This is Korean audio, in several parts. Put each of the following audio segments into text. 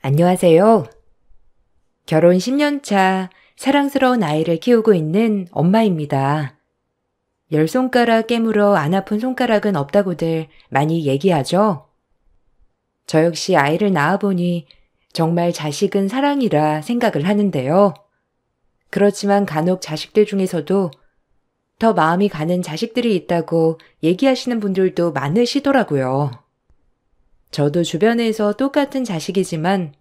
안녕하세요. 결혼 10년 차 사랑스러운 아이를 키우고 있는 엄마입니다. 열 손가락 깨물어 안 아픈 손가락은 없다고들 많이 얘기하죠? 저 역시 아이를 낳아보니 정말 자식은 사랑이라 생각을 하는데요. 그렇지만 간혹 자식들 중에서도 더 마음이 가는 자식들이 있다고 얘기하시는 분들도 많으시더라고요. 저도 주변에서 똑같은 자식이지만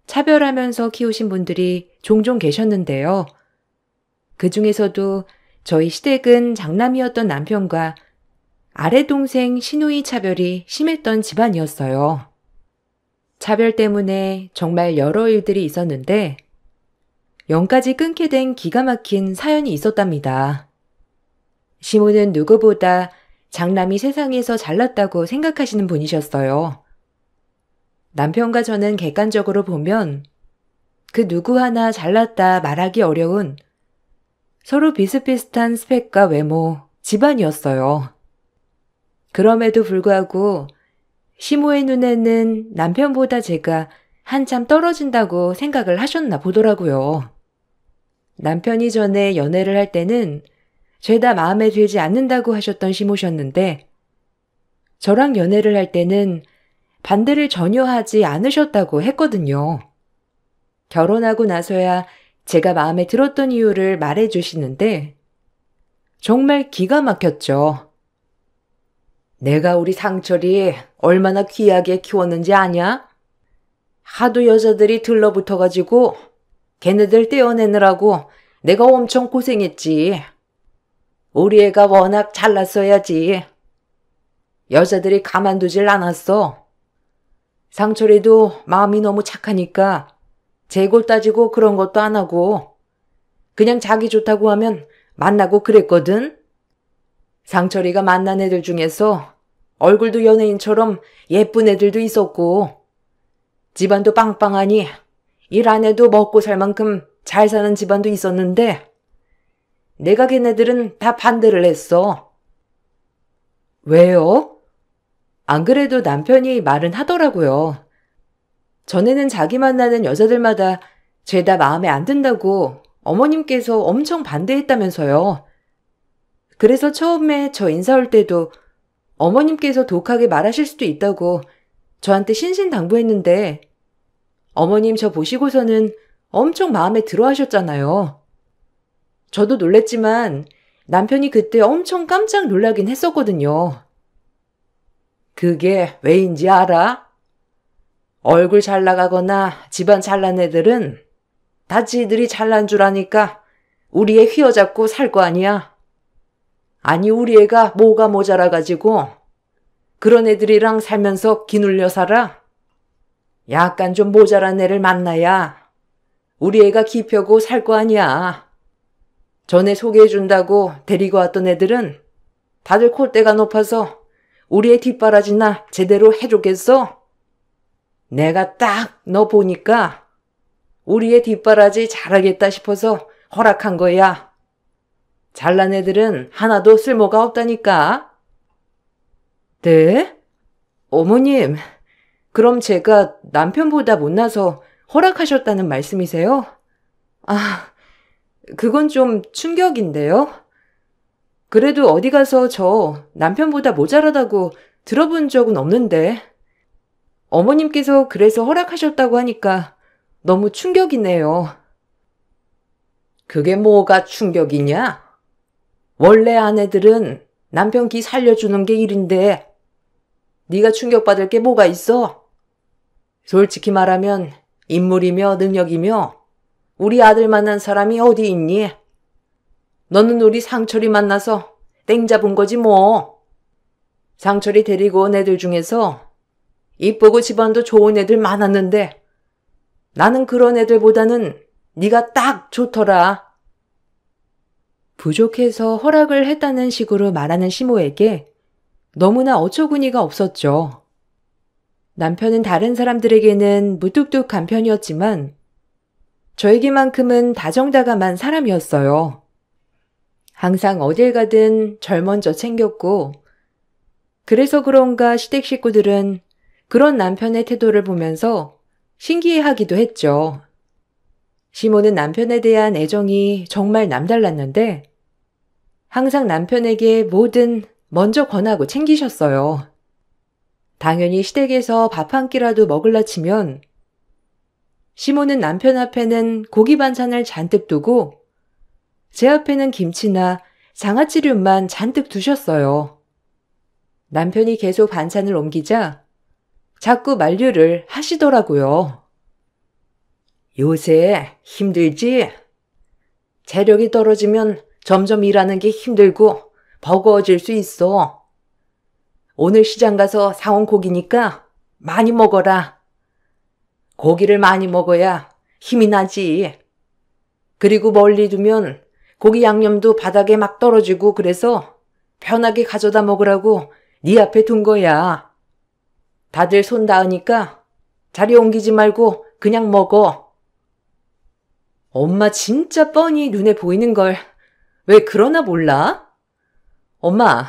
차별하면서 키우신 분들이 종종 계셨는데요. 그 중에서도 저희 시댁은 장남이었던 남편과 아래 동생 시누이 차별이 심했던 집안이었어요. 차별 때문에 정말 여러 일들이 있었는데 영까지 끊게 된 기가 막힌 사연이 있었답니다. 시모는 누구보다 장남이 세상에서 잘났다고 생각하시는 분이셨어요. 남편과 저는 객관적으로 보면 그 누구 하나 잘났다 말하기 어려운 서로 비슷비슷한 스펙과 외모, 집안이었어요. 그럼에도 불구하고 시모의 눈에는 남편보다 제가 한참 떨어진다고 생각을 하셨나 보더라고요. 남편이 전에 연애를 할 때는 죄다 마음에 들지 않는다고 하셨던 시모셨는데 저랑 연애를 할 때는 반대를 전혀 하지 않으셨다고 했거든요. 결혼하고 나서야 제가 마음에 들었던 이유를 말해 주시는데 정말 기가 막혔죠. 내가 우리 상철이 얼마나 귀하게 키웠는지 아냐? 하도 여자들이 들러붙어가지고 걔네들 떼어내느라고 내가 엄청 고생했지. 우리 애가 워낙 잘났어야지. 여자들이 가만두질 않았어. 상철이도 마음이 너무 착하니까 재골 따지고 그런 것도 안 하고 그냥 자기 좋다고 하면 만나고 그랬거든. 상철이가 만난 애들 중에서 얼굴도 연예인처럼 예쁜 애들도 있었고 집안도 빵빵하니 일 안 해도 먹고 살 만큼 잘 사는 집안도 있었는데 내가 걔네들은 다 반대를 했어. 왜요? 안 그래도 남편이 말은 하더라고요. 전에는 자기 만나는 여자들마다 죄다 마음에 안 든다고 어머님께서 엄청 반대했다면서요. 그래서 처음에 저 인사 올 때도 어머님께서 독하게 말하실 수도 있다고 저한테 신신당부했는데 어머님 저 보시고서는 엄청 마음에 들어 하셨잖아요. 저도 놀랬지만 남편이 그때 엄청 깜짝 놀라긴 했었거든요. 그게 왜인지 알아? 얼굴 잘 나가거나 집안 잘난 애들은 다 지들이 잘난 줄 아니까 우리 애 휘어잡고 살 거 아니야. 아니 우리 애가 뭐가 모자라가지고 그런 애들이랑 살면서 기눌려 살아? 약간 좀 모자란 애를 만나야 우리 애가 기 펴고 살 거 아니야. 전에 소개해준다고 데리고 왔던 애들은 다들 콧대가 높아서 우리 애 뒷바라지나 제대로 해줬겠어? 내가 딱 너 보니까 우리 애 뒷바라지 잘하겠다 싶어서 허락한 거야. 잘난 애들은 하나도 쓸모가 없다니까. 네? 어머님, 그럼 제가 남편보다 못나서 허락하셨다는 말씀이세요? 아, 그건 좀 충격인데요. 그래도 어디 가서 저 남편보다 모자라다고 들어본 적은 없는데 어머님께서 그래서 허락하셨다고 하니까 너무 충격이네요. 그게 뭐가 충격이냐? 원래 아내들은 남편 기 살려주는 게 일인데 네가 충격받을 게 뭐가 있어? 솔직히 말하면 인물이며 능력이며 우리 아들 만난 사람이 어디 있니? 너는 우리 상철이 만나서 땡 잡은 거지 뭐. 상철이 데리고 온 애들 중에서 이쁘고 집안도 좋은 애들 많았는데 나는 그런 애들보다는 네가 딱 좋더라. 부족해서 허락을 했다는 식으로 말하는 시모에게 너무나 어처구니가 없었죠. 남편은 다른 사람들에게는 무뚝뚝한 편이었지만 저에게만큼은 다정다감한 사람이었어요. 항상 어딜 가든 절 먼저 챙겼고 그래서 그런가 시댁 식구들은 그런 남편의 태도를 보면서 신기해하기도 했죠. 시모는 남편에 대한 애정이 정말 남달랐는데 항상 남편에게 뭐든 먼저 권하고 챙기셨어요. 당연히 시댁에서 밥 한 끼라도 먹을라 치면 시모는 남편 앞에는 고기 반찬을 잔뜩 두고 제 앞에는 김치나 장아찌류만 잔뜩 두셨어요. 남편이 계속 반찬을 옮기자 자꾸 만류를 하시더라고요. 요새 힘들지? 체력이 떨어지면 점점 일하는 게 힘들고 버거워질 수 있어. 오늘 시장 가서 사온 고기니까 많이 먹어라. 고기를 많이 먹어야 힘이 나지. 그리고 멀리 두면 고기 양념도 바닥에 막 떨어지고 그래서 편하게 가져다 먹으라고 네 앞에 둔 거야. 다들 손 닿으니까 자리 옮기지 말고 그냥 먹어. 엄마 진짜 뻔히 눈에 보이는 걸 왜 그러나 몰라? 엄마,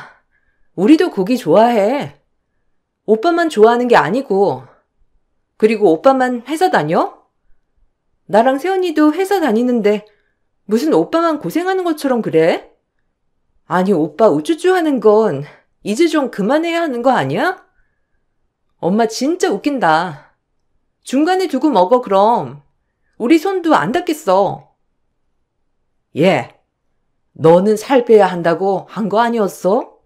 우리도 고기 좋아해. 오빠만 좋아하는 게 아니고. 그리고 오빠만 회사 다녀? 나랑 세연이도 회사 다니는데 무슨 오빠만 고생하는 것처럼 그래? 아니, 오빠 우쭈쭈 하는 건 이제 좀 그만해야 하는 거 아니야? 엄마 진짜 웃긴다. 중간에 두고 먹어 그럼. 우리 손도 안 닿겠어. 예, 너는 살 빼야 한다고 한 거 아니었어?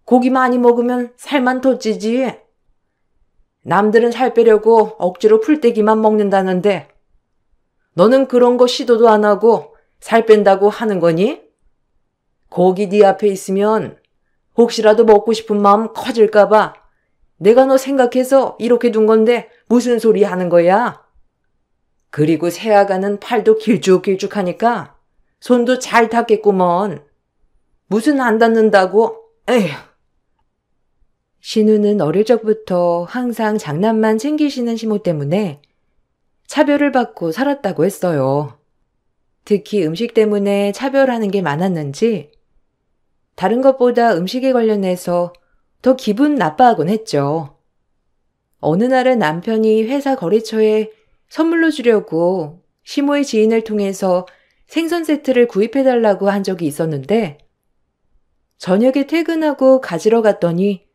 고기 많이 먹으면 살만 더 찌지. 남들은 살 빼려고 억지로 풀떼기만 먹는다는데 너는 그런 거 시도도 안 하고 살 뺀다고 하는 거니? 고기 네 앞에 있으면 혹시라도 먹고 싶은 마음 커질까 봐 내가 너 생각해서 이렇게 둔 건데 무슨 소리 하는 거야? 그리고 새아가는 팔도 길쭉길쭉하니까 손도 잘 닿겠구먼. 무슨 안 닿는다고? 에휴. 신우는 어릴 적부터 항상 장난만 챙기시는 시모 때문에 차별을 받고 살았다고 했어요. 특히 음식 때문에 차별하는 게 많았는지 다른 것보다 음식에 관련해서 더 기분 나빠하곤 했죠. 어느 날은 남편이 회사 거래처에 선물로 주려고 시모의 지인을 통해서 생선 세트를 구입해달라고 한 적이 있었는데 저녁에 퇴근하고 가지러 갔더니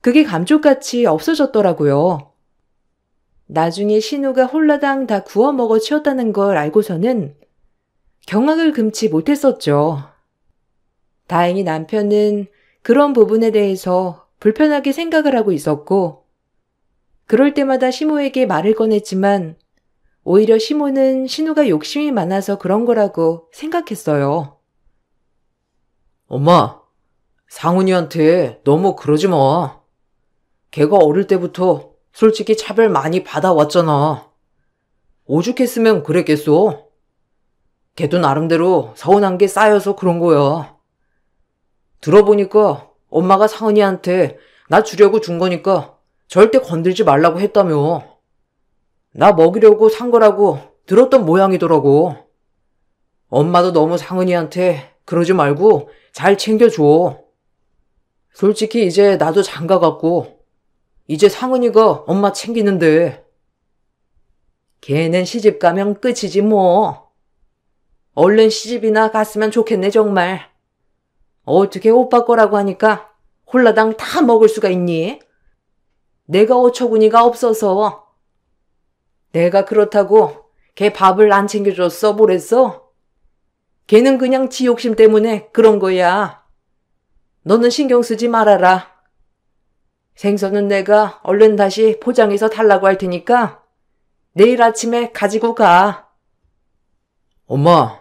그게 감쪽같이 없어졌더라고요. 나중에 신우가 홀라당 다 구워 먹어 치웠다는 걸 알고서는 경악을 금치 못했었죠. 다행히 남편은 그런 부분에 대해서 불편하게 생각을 하고 있었고 그럴 때마다 시모에게 말을 꺼냈지만 오히려 시모는 신우가 욕심이 많아서 그런 거라고 생각했어요. 엄마, 상훈이한테 너무 그러지 마. 걔가 어릴 때부터 솔직히 차별 많이 받아왔잖아. 오죽했으면 그랬겠어. 걔도 나름대로 서운한 게 쌓여서 그런 거야. 들어보니까 엄마가 상은이한테 나 주려고 준 거니까 절대 건들지 말라고 했다며. 나 먹이려고 산 거라고 들었던 모양이더라고. 엄마도 너무 상은이한테 그러지 말고 잘 챙겨줘. 솔직히 이제 나도 장가갔고 이제 상은이가 엄마 챙기는데. 걔는 시집 가면 끝이지 뭐. 얼른 시집이나 갔으면 좋겠네 정말. 어떻게 오빠 거라고 하니까 홀라당 다 먹을 수가 있니? 내가 어처구니가 없어서. 내가 그렇다고 걔 밥을 안 챙겨줬어 뭐랬어? 걔는 그냥 지 욕심 때문에 그런 거야. 너는 신경 쓰지 말아라. 생선은 내가 얼른 다시 포장해서 달라고 할 테니까 내일 아침에 가지고 가. 엄마,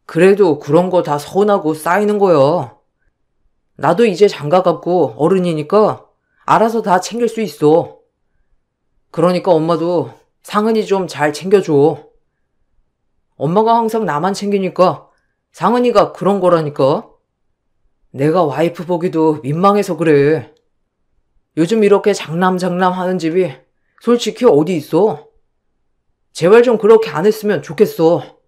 그래도 그런 거 다 서운하고 쌓이는 거야. 나도 이제 장가갔고 어른이니까 알아서 다 챙길 수 있어. 그러니까 엄마도 상은이 좀 잘 챙겨줘. 엄마가 항상 나만 챙기니까 상은이가 그런 거라니까. 내가 와이프 보기도 민망해서 그래. 요즘 이렇게 장남 하는 집이 솔직히 어디 있어? 제발 좀 그렇게 안 했으면 좋겠어.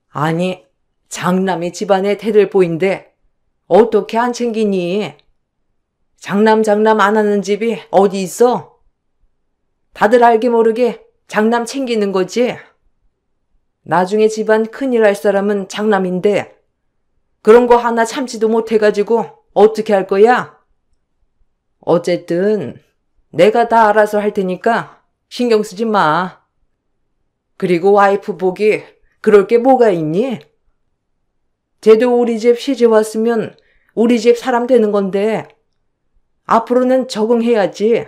아니, 장남이 집안의 대들보인데 어떻게 안 챙기니? 장남 안 하는 집이 어디 있어? 다들 알게 모르게 장남 챙기는 거지. 나중에 집안 큰일 할 사람은 장남인데 그런 거 하나 참지도 못해가지고 어떻게 할 거야? 어쨌든 내가 다 알아서 할 테니까 신경 쓰지 마. 그리고 와이프 보기 그럴 게 뭐가 있니? 쟤도 우리 집 시집 왔으면 우리 집 사람 되는 건데 앞으로는 적응해야지.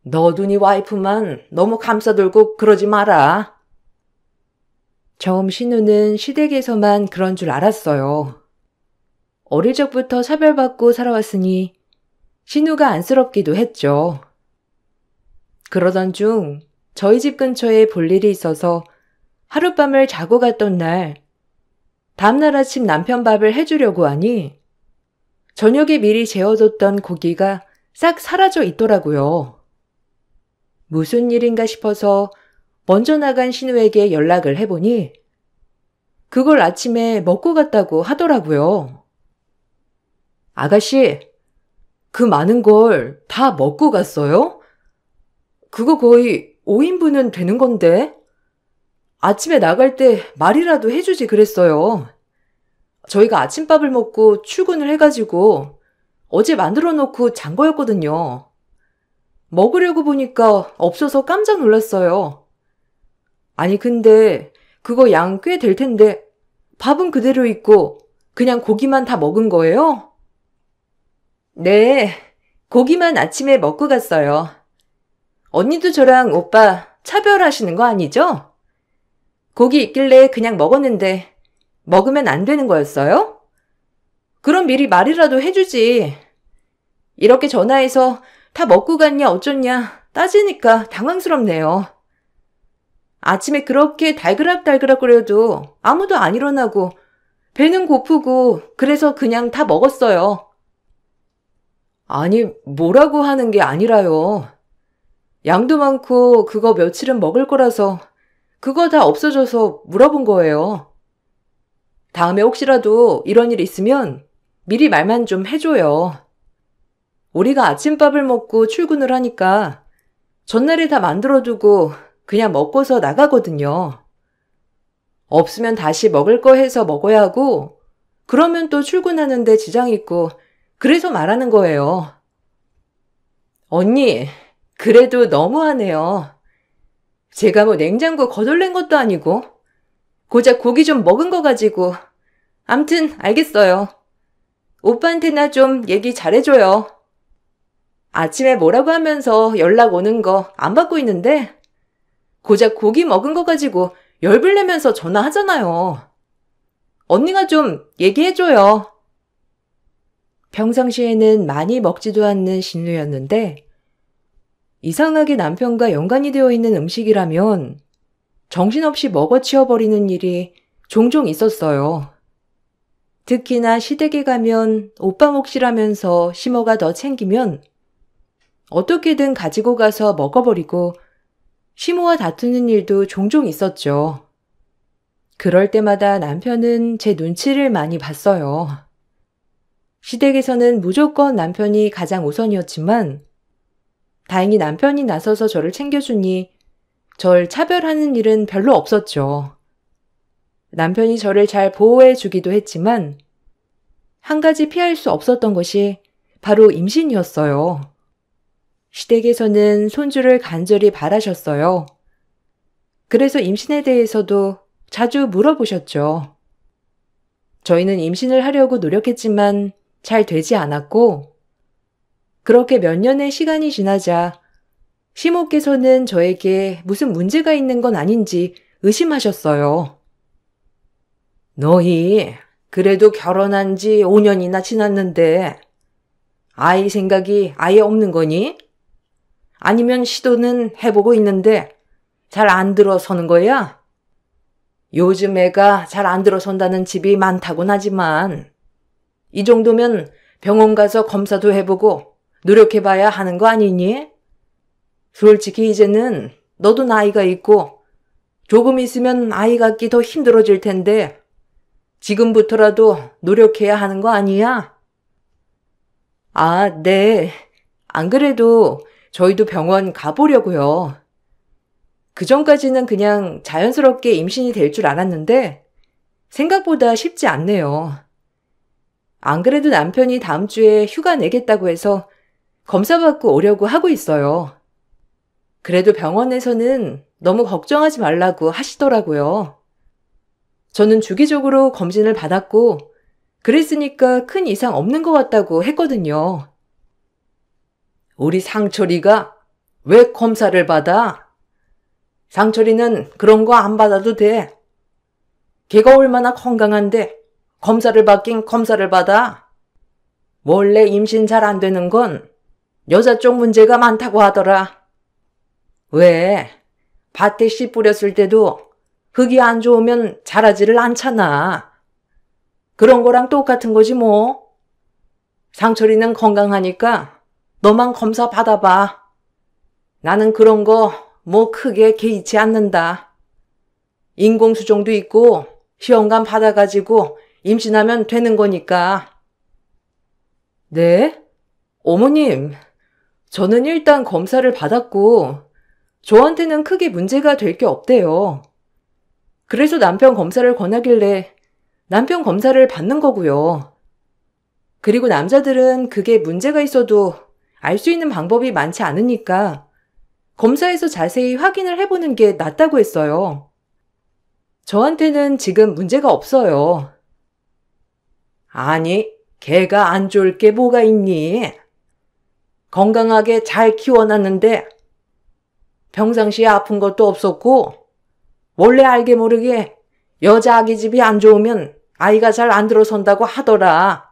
너도 네 와이프만 너무 감싸돌고 그러지 마라. 처음 신우는 시댁에서만 그런 줄 알았어요. 어릴 적부터 차별받고 살아왔으니 신우가 안쓰럽기도 했죠. 그러던 중 저희 집 근처에 볼 일이 있어서 하룻밤을 자고 갔던 날, 다음날 아침 남편 밥을 해주려고 하니 저녁에 미리 재워뒀던 고기가 싹 사라져 있더라고요. 무슨 일인가 싶어서 먼저 나간 신우에게 연락을 해보니 그걸 아침에 먹고 갔다고 하더라고요. 아가씨, 그 많은 걸 다 먹고 갔어요? 그거 거의 5인분은 되는 건데? 아침에 나갈 때 말이라도 해주지 그랬어요. 저희가 아침밥을 먹고 출근을 해가지고 어제 만들어 놓고 잔 거였거든요. 먹으려고 보니까 없어서 깜짝 놀랐어요. 아니 근데 그거 양 꽤 될 텐데 밥은 그대로 있고 그냥 고기만 다 먹은 거예요? 네, 고기만 아침에 먹고 갔어요. 언니도 저랑 오빠 차별하시는 거 아니죠? 고기 있길래 그냥 먹었는데 먹으면 안 되는 거였어요? 그럼 미리 말이라도 해주지. 이렇게 전화해서 다 먹고 갔냐 어쩌냐 따지니까 당황스럽네요. 아침에 그렇게 달그락달그락거려도 아무도 안 일어나고 배는 고프고 그래서 그냥 다 먹었어요. 아니 뭐라고 하는 게 아니라요. 양도 많고 그거 며칠은 먹을 거라서 그거 다 없어져서 물어본 거예요. 다음에 혹시라도 이런 일 있으면 미리 말만 좀 해줘요. 우리가 아침밥을 먹고 출근을 하니까 전날에 다 만들어두고 그냥 먹고서 나가거든요. 없으면 다시 먹을 거 해서 먹어야 하고 그러면 또 출근하는데 지장 있고 그래서 말하는 거예요. 언니, 그래도 너무하네요. 제가 뭐 냉장고 거덜낸 것도 아니고 고작 고기 좀 먹은 거 가지고 암튼 알겠어요. 오빠한테나 좀 얘기 잘해줘요. 아침에 뭐라고 하면서 연락 오는 거 안 받고 있는데 고작 고기 먹은 거 가지고 열불 내면서 전화하잖아요. 언니가 좀 얘기해줘요. 평상시에는 많이 먹지도 않는 신우였는데 이상하게 남편과 연관이 되어 있는 음식이라면 정신없이 먹어치워버리는 일이 종종 있었어요. 특히나 시댁에 가면 오빠 몫이라면서 시모가 더 챙기면 어떻게든 가지고 가서 먹어버리고 시모와 다투는 일도 종종 있었죠. 그럴 때마다 남편은 제 눈치를 많이 봤어요. 시댁에서는 무조건 남편이 가장 우선이었지만 다행히 남편이 나서서 저를 챙겨주니 절 차별하는 일은 별로 없었죠. 남편이 저를 잘 보호해주기도 했지만 한 가지 피할 수 없었던 것이 바로 임신이었어요. 시댁에서는 손주를 간절히 바라셨어요. 그래서 임신에 대해서도 자주 물어보셨죠. 저희는 임신을 하려고 노력했지만 잘 되지 않았고 그렇게 몇 년의 시간이 지나자 시모께서는 저에게 무슨 문제가 있는 건 아닌지 의심하셨어요. 너희 그래도 결혼한 지 5년이나 지났는데 아이 생각이 아예 없는 거니? 아니면 시도는 해보고 있는데 잘 안 들어서는 거야? 요즘 애가 잘 안 들어선다는 집이 많다곤 하지만 이 정도면 병원 가서 검사도 해보고 노력해봐야 하는 거 아니니? 솔직히 이제는 너도 나이가 있고 조금 있으면 아이 갖기 더 힘들어질 텐데 지금부터라도 노력해야 하는 거 아니야? 아, 네. 안 그래도 저희도 병원 가보려고요. 그전까지는 그냥 자연스럽게 임신이 될 줄 알았는데 생각보다 쉽지 않네요. 안 그래도 남편이 다음 주에 휴가 내겠다고 해서 검사 받고 오려고 하고 있어요. 그래도 병원에서는 너무 걱정하지 말라고 하시더라고요. 저는 주기적으로 검진을 받았고 그랬으니까 큰 이상 없는 것 같다고 했거든요. 우리 상철이가 왜 검사를 받아? 상철이는 그런 거 안 받아도 돼. 걔가 얼마나 건강한데 검사를 받긴 검사를 받아. 원래 임신 잘 안 되는 건 여자 쪽 문제가 많다고 하더라. 왜? 밭에 씨 뿌렸을 때도 흙이 안 좋으면 자라지를 않잖아. 그런 거랑 똑같은 거지 뭐. 상철이는 건강하니까 너만 검사 받아봐. 나는 그런 거 뭐 크게 개의치 않는다. 인공수정도 있고 시험관 받아가지고 임신하면 되는 거니까. 네? 어머님, 저는 일단 검사를 받았고 저한테는 크게 문제가 될 게 없대요. 그래서 남편 검사를 권하길래 남편 검사를 받는 거고요. 그리고 남자들은 그게 문제가 있어도 알 수 있는 방법이 많지 않으니까 검사에서 자세히 확인을 해보는 게 낫다고 했어요. 저한테는 지금 문제가 없어요. 아니, 걔가 안 좋을 게 뭐가 있니? 건강하게 잘 키워놨는데 평상시에 아픈 것도 없었고 원래 알게 모르게 여자 아기 집이 안 좋으면 아이가 잘 안 들어선다고 하더라.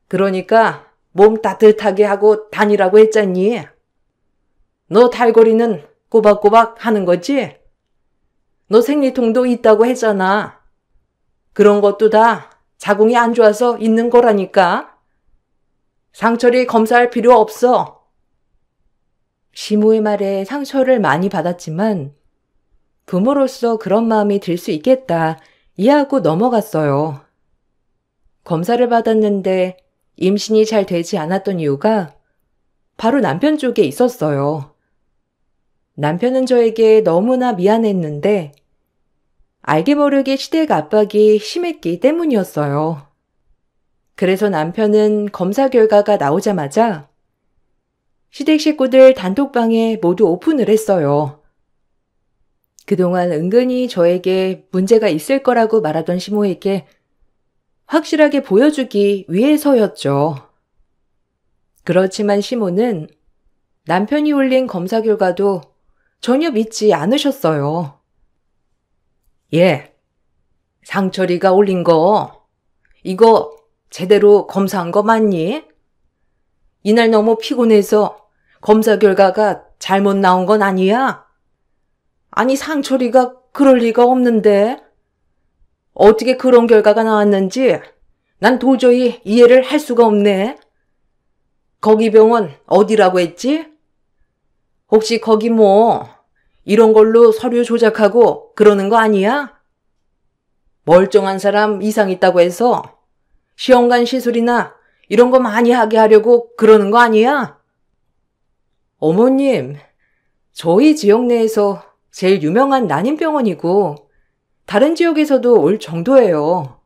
그러니까 몸 따뜻하게 하고 다니라고 했잖니. 너 탈거리는 꼬박꼬박 하는 거지? 너 생리통도 있다고 했잖아. 그런 것도 다 자궁이 안 좋아서 있는 거라니까. 상철이 검사할 필요 없어. 시모의 말에 상처를 많이 받았지만 부모로서 그런 마음이 들 수 있겠다 이해하고 넘어갔어요. 검사를 받았는데 임신이 잘 되지 않았던 이유가 바로 남편 쪽에 있었어요. 남편은 저에게 너무나 미안했는데 알게 모르게 시댁 압박이 심했기 때문이었어요. 그래서 남편은 검사 결과가 나오자마자 시댁 식구들 단톡방에 모두 오픈을 했어요. 그동안 은근히 저에게 문제가 있을 거라고 말하던 시모에게 확실하게 보여주기 위해서였죠. 그렇지만 시모는 남편이 올린 검사 결과도 전혀 믿지 않으셨어요. 상철이가 올린 거 이거 제대로 검사한 거 맞니? 이날 너무 피곤해서 검사 결과가 잘못 나온 건 아니야? 아니 상철이가 그럴 리가 없는데 어떻게 그런 결과가 나왔는지 난 도저히 이해를 할 수가 없네. 거기 병원 어디라고 했지? 혹시 거기 뭐 이런 걸로 서류 조작하고 그러는 거 아니야? 멀쩡한 사람 이상 있다고 해서 시험관 시술이나 이런 거 많이 하게 하려고 그러는 거 아니야? 어머님, 저희 지역 내에서 제일 유명한 난임병원이고 다른 지역에서도 올 정도예요.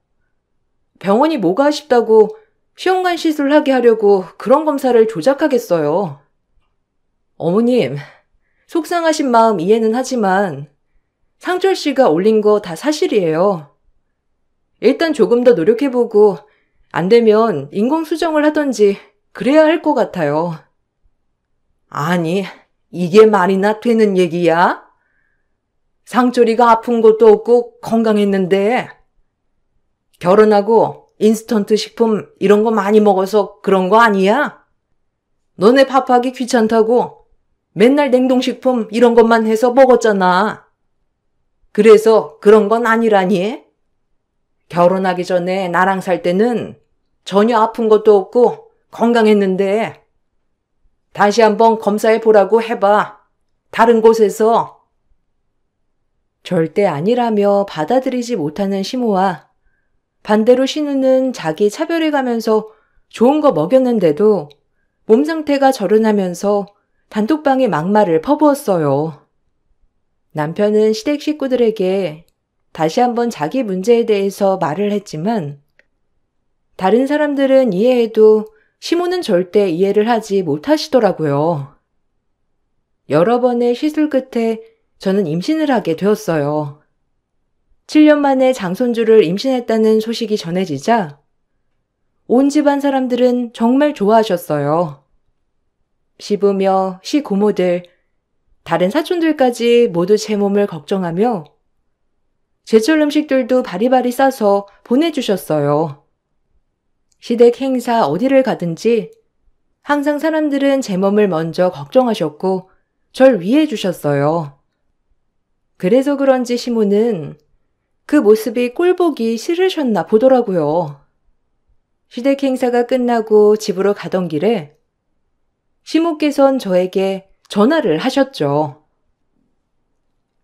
병원이 뭐가 아쉽다고 시험관 시술하게 하려고 그런 검사를 조작하겠어요. 어머님, 속상하신 마음 이해는 하지만 상철 씨가 올린 거 다 사실이에요. 일단 조금 더 노력해보고 안 되면 인공수정을 하던지 그래야 할 것 같아요. 아니, 이게 말이나 되는 얘기야? 상철이가 아픈 것도 없고 건강했는데 결혼하고 인스턴트 식품 이런 거 많이 먹어서 그런 거 아니야? 너네 밥하기 귀찮다고 맨날 냉동식품 이런 것만 해서 먹었잖아. 그래서 그런 건 아니라니? 결혼하기 전에 나랑 살 때는 전혀 아픈 것도 없고 건강했는데 다시 한번 검사해 보라고 해봐. 다른 곳에서. 절대 아니라며 받아들이지 못하는 시모와 반대로 신우는 자기 차별해가면서 좋은 거 먹였는데도 몸 상태가 절은하면서 단톡방에 막말을 퍼부었어요. 남편은 시댁 식구들에게 다시 한번 자기 문제에 대해서 말을 했지만 다른 사람들은 이해해도 시모는 절대 이해를 하지 못하시더라고요. 여러 번의 시술 끝에 저는 임신을 하게 되었어요. 7년 만에 장손주를 임신했다는 소식이 전해지자 온 집안 사람들은 정말 좋아하셨어요. 시부며 시고모들, 다른 사촌들까지 모두 제 몸을 걱정하며 제철 음식들도 바리바리 싸서 보내주셨어요. 시댁 행사 어디를 가든지 항상 사람들은 제 몸을 먼저 걱정하셨고 절 위해 주셨어요. 그래서 그런지 시모는 그 모습이 꼴보기 싫으셨나 보더라고요. 시댁 행사가 끝나고 집으로 가던 길에 시모께선 저에게 전화를 하셨죠.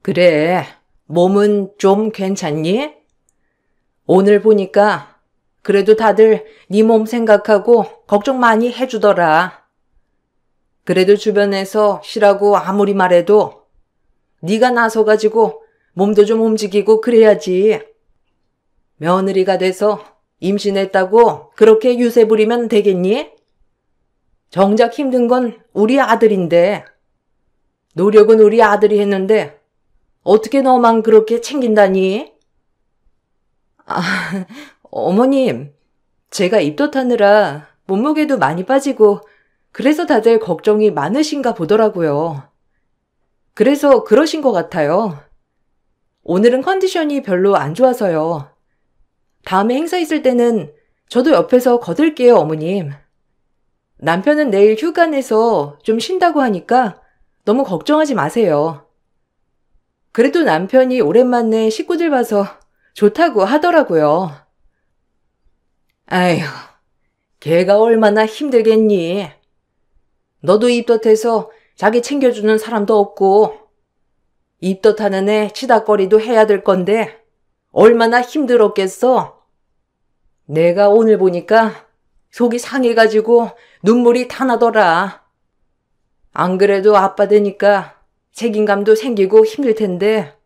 그래, 몸은 좀 괜찮니? 오늘 보니까 그래도 다들 네 몸 생각하고 걱정 많이 해주더라. 그래도 주변에서 쉬라고 아무리 말해도 네가 나서가지고 몸도 좀 움직이고 그래야지. 며느리가 돼서 임신했다고 그렇게 유세 부리면 되겠니? 정작 힘든 건 우리 아들인데. 노력은 우리 아들이 했는데 어떻게 너만 그렇게 챙긴다니? 어머님, 제가 입덧하느라 몸무게도 많이 빠지고 그래서 다들 걱정이 많으신가 보더라고요. 그래서 그러신 것 같아요. 오늘은 컨디션이 별로 안 좋아서요. 다음에 행사 있을 때는 저도 옆에서 거들게요, 어머님. 남편은 내일 휴가 내서 좀 쉰다고 하니까 너무 걱정하지 마세요. 그래도 남편이 오랜만에 식구들 봐서 좋다고 하더라고요. 아휴, 걔가 얼마나 힘들겠니? 너도 입덧해서 자기 챙겨주는 사람도 없고 입덧하는 애 치닥거리도 해야 될 건데 얼마나 힘들었겠어? 내가 오늘 보니까 속이 상해가지고 눈물이 다 나더라. 안 그래도 아빠 되니까 책임감도 생기고 힘들 텐데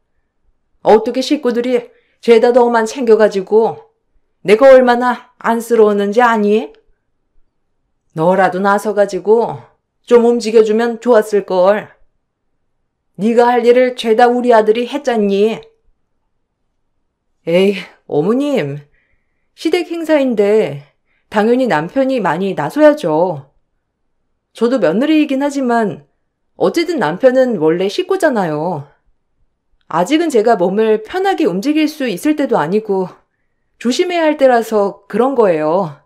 어떻게 식구들이 죄다 너만 챙겨가지고 내가 얼마나 안쓰러웠는지 아니? 너라도 나서가지고 좀 움직여주면 좋았을걸. 네가 할 일을 죄다 우리 아들이 했잖니. 에이, 어머님. 시댁 행사인데 당연히 남편이 많이 나서야죠. 저도 며느리이긴 하지만 어쨌든 남편은 원래 식구잖아요. 아직은 제가 몸을 편하게 움직일 수 있을 때도 아니고 조심해야 할 때라서 그런 거예요.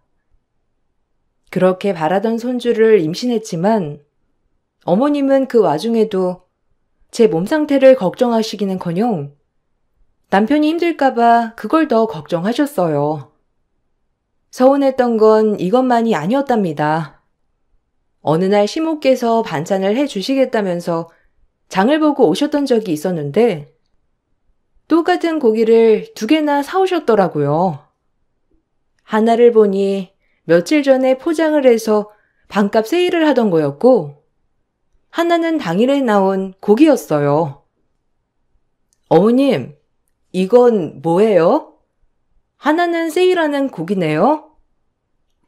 그렇게 바라던 손주를 임신했지만 어머님은 그 와중에도 제 몸 상태를 걱정하시기는커녕 남편이 힘들까봐 그걸 더 걱정하셨어요. 서운했던 건 이것만이 아니었답니다. 어느 날 시모께서 반찬을 해주시겠다면서 장을 보고 오셨던 적이 있었는데 똑같은 고기를 2개나 사오셨더라고요. 하나를 보니 며칠 전에 포장을 해서 반값 세일을 하던 거였고 하나는 당일에 나온 고기였어요. 어머님, 이건 뭐예요? 하나는 세일하는 고기네요?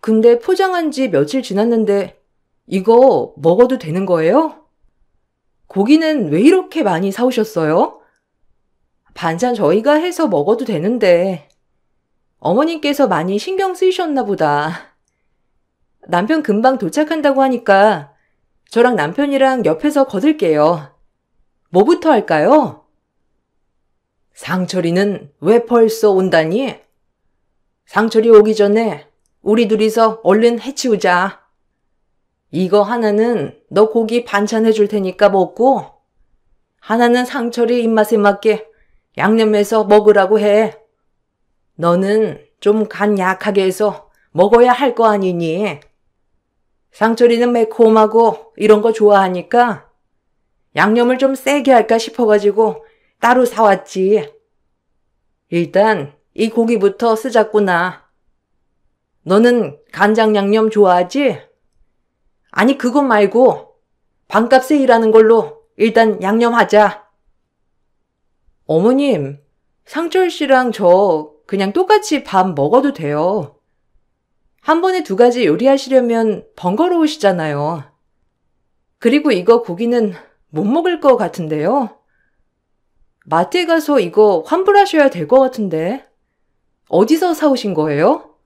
근데 포장한 지 며칠 지났는데 이거 먹어도 되는 거예요? 고기는 왜 이렇게 많이 사오셨어요? 반찬 저희가 해서 먹어도 되는데 어머님께서 많이 신경 쓰이셨나 보다. 남편 금방 도착한다고 하니까 저랑 남편이랑 옆에서 거들게요. 뭐부터 할까요? 상철이는 왜 벌써 온다니? 상철이 오기 전에 우리 둘이서 얼른 해치우자. 이거 하나는 너 고기 반찬 해줄 테니까 먹고 하나는 상철이 입맛에 맞게 양념해서 먹으라고 해. 너는 좀 간 약하게 해서 먹어야 할 거 아니니? 상철이는 매콤하고 이런 거 좋아하니까 양념을 좀 세게 할까 싶어가지고 따로 사왔지. 일단 이 고기부터 쓰자꾸나. 너는 간장 양념 좋아하지? 아니 그것 말고 반값 세일하는 걸로 일단 양념하자. 어머님, 상철 씨랑 저 그냥 똑같이 밥 먹어도 돼요. 한 번에 2가지 요리하시려면 번거로우시잖아요. 그리고 이거 고기는 못 먹을 것 같은데요. 마트에 가서 이거 환불하셔야 될 것 같은데. 어디서 사오신 거예요?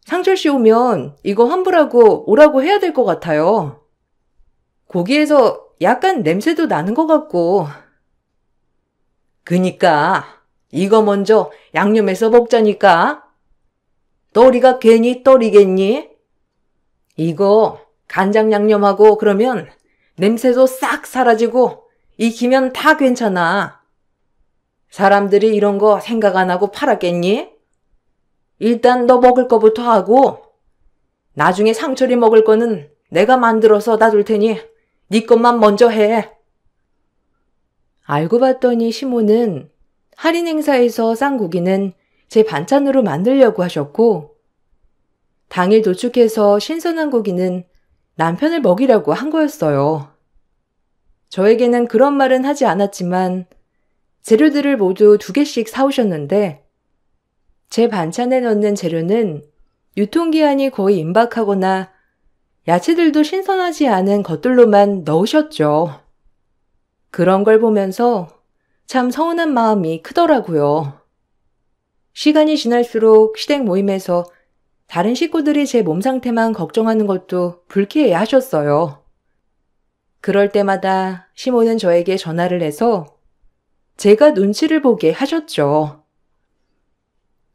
상철 씨 오면 이거 환불하고 오라고 해야 될 것 같아요. 고기에서 약간 냄새도 나는 것 같고. 그니까 이거 먼저 양념해서 먹자니까. 너리가 괜히 떨이겠니? 이거 간장 양념하고 그러면 냄새도 싹 사라지고 익히면 다 괜찮아. 사람들이 이런 거 생각 안 하고 팔았겠니? 일단 너 먹을 거부터 하고 나중에 상철이 먹을 거는 내가 만들어서 놔둘 테니 네 것만 먼저 해. 알고 봤더니 시모는 할인 행사에서 싼 고기는 제 반찬으로 만들려고 하셨고 당일 도축해서 신선한 고기는 남편을 먹이려고 한 거였어요. 저에게는 그런 말은 하지 않았지만 재료들을 모두 2개씩 사오셨는데 제 반찬에 넣는 재료는 유통기한이 거의 임박하거나 야채들도 신선하지 않은 것들로만 넣으셨죠. 그런 걸 보면서 참 서운한 마음이 크더라고요. 시간이 지날수록 시댁 모임에서 다른 식구들이 제 몸 상태만 걱정하는 것도 불쾌해 하셨어요. 그럴 때마다 시모는 저에게 전화를 해서 제가 눈치를 보게 하셨죠.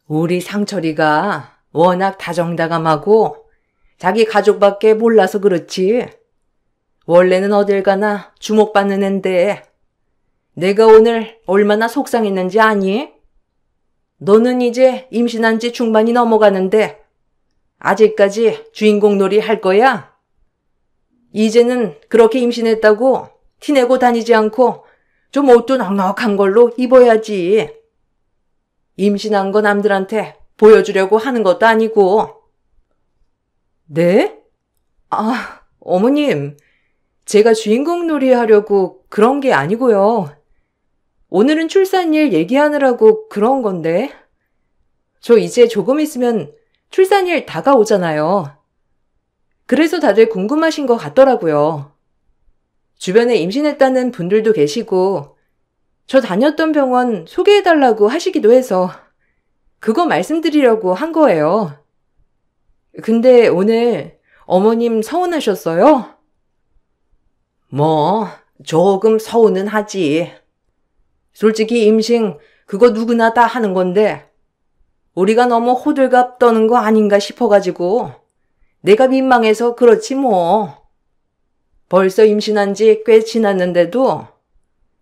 우리 상철이가 워낙 다정다감하고 자기 가족밖에 몰라서 그렇지. 원래는 어딜 가나 주목받는 앤데 내가 오늘 얼마나 속상했는지 아니? 너는 이제 임신한 지 중반이 넘어가는데 아직까지 주인공 놀이 할 거야? 이제는 그렇게 임신했다고 티내고 다니지 않고 좀 옷도 넉넉한 걸로 입어야지. 임신한 거 남들한테 보여주려고 하는 것도 아니고. 네? 어머님, 제가 주인공 놀이 하려고 그런 게 아니고요. 오늘은 출산일 얘기하느라고 그런 건데. 저 이제 조금 있으면 출산일 다가오잖아요. 그래서 다들 궁금하신 것 같더라고요. 주변에 임신했다는 분들도 계시고 저 다녔던 병원 소개해달라고 하시기도 해서 그거 말씀드리려고 한 거예요. 근데 오늘 어머님 서운하셨어요? 뭐 조금 서운은 하지. 솔직히 임신 그거 누구나 다 하는 건데 우리가 너무 호들갑 떠는 거 아닌가 싶어가지고 내가 민망해서 그렇지 뭐. 벌써 임신한 지 꽤 지났는데도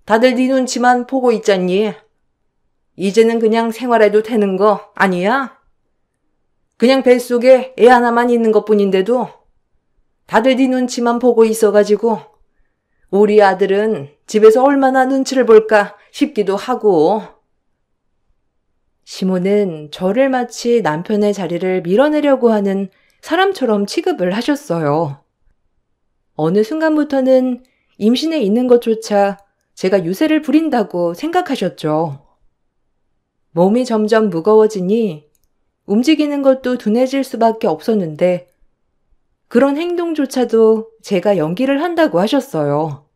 다들 네 눈치만 보고 있잖니. 이제는 그냥 생활해도 되는 거 아니야? 그냥 뱃속에 애 하나만 있는 것뿐인데도 다들 네 눈치만 보고 있어가지고 우리 아들은 집에서 얼마나 눈치를 볼까 싶기도 하고. 시모는 저를 마치 남편의 자리를 밀어내려고 하는 사람처럼 취급을 하셨어요. 어느 순간부터는 임신해 있는 것조차 제가 유세를 부린다고 생각하셨죠. 몸이 점점 무거워지니 움직이는 것도 둔해질 수밖에 없었는데 그런 행동조차도 제가 연기를 한다고 하셨어요.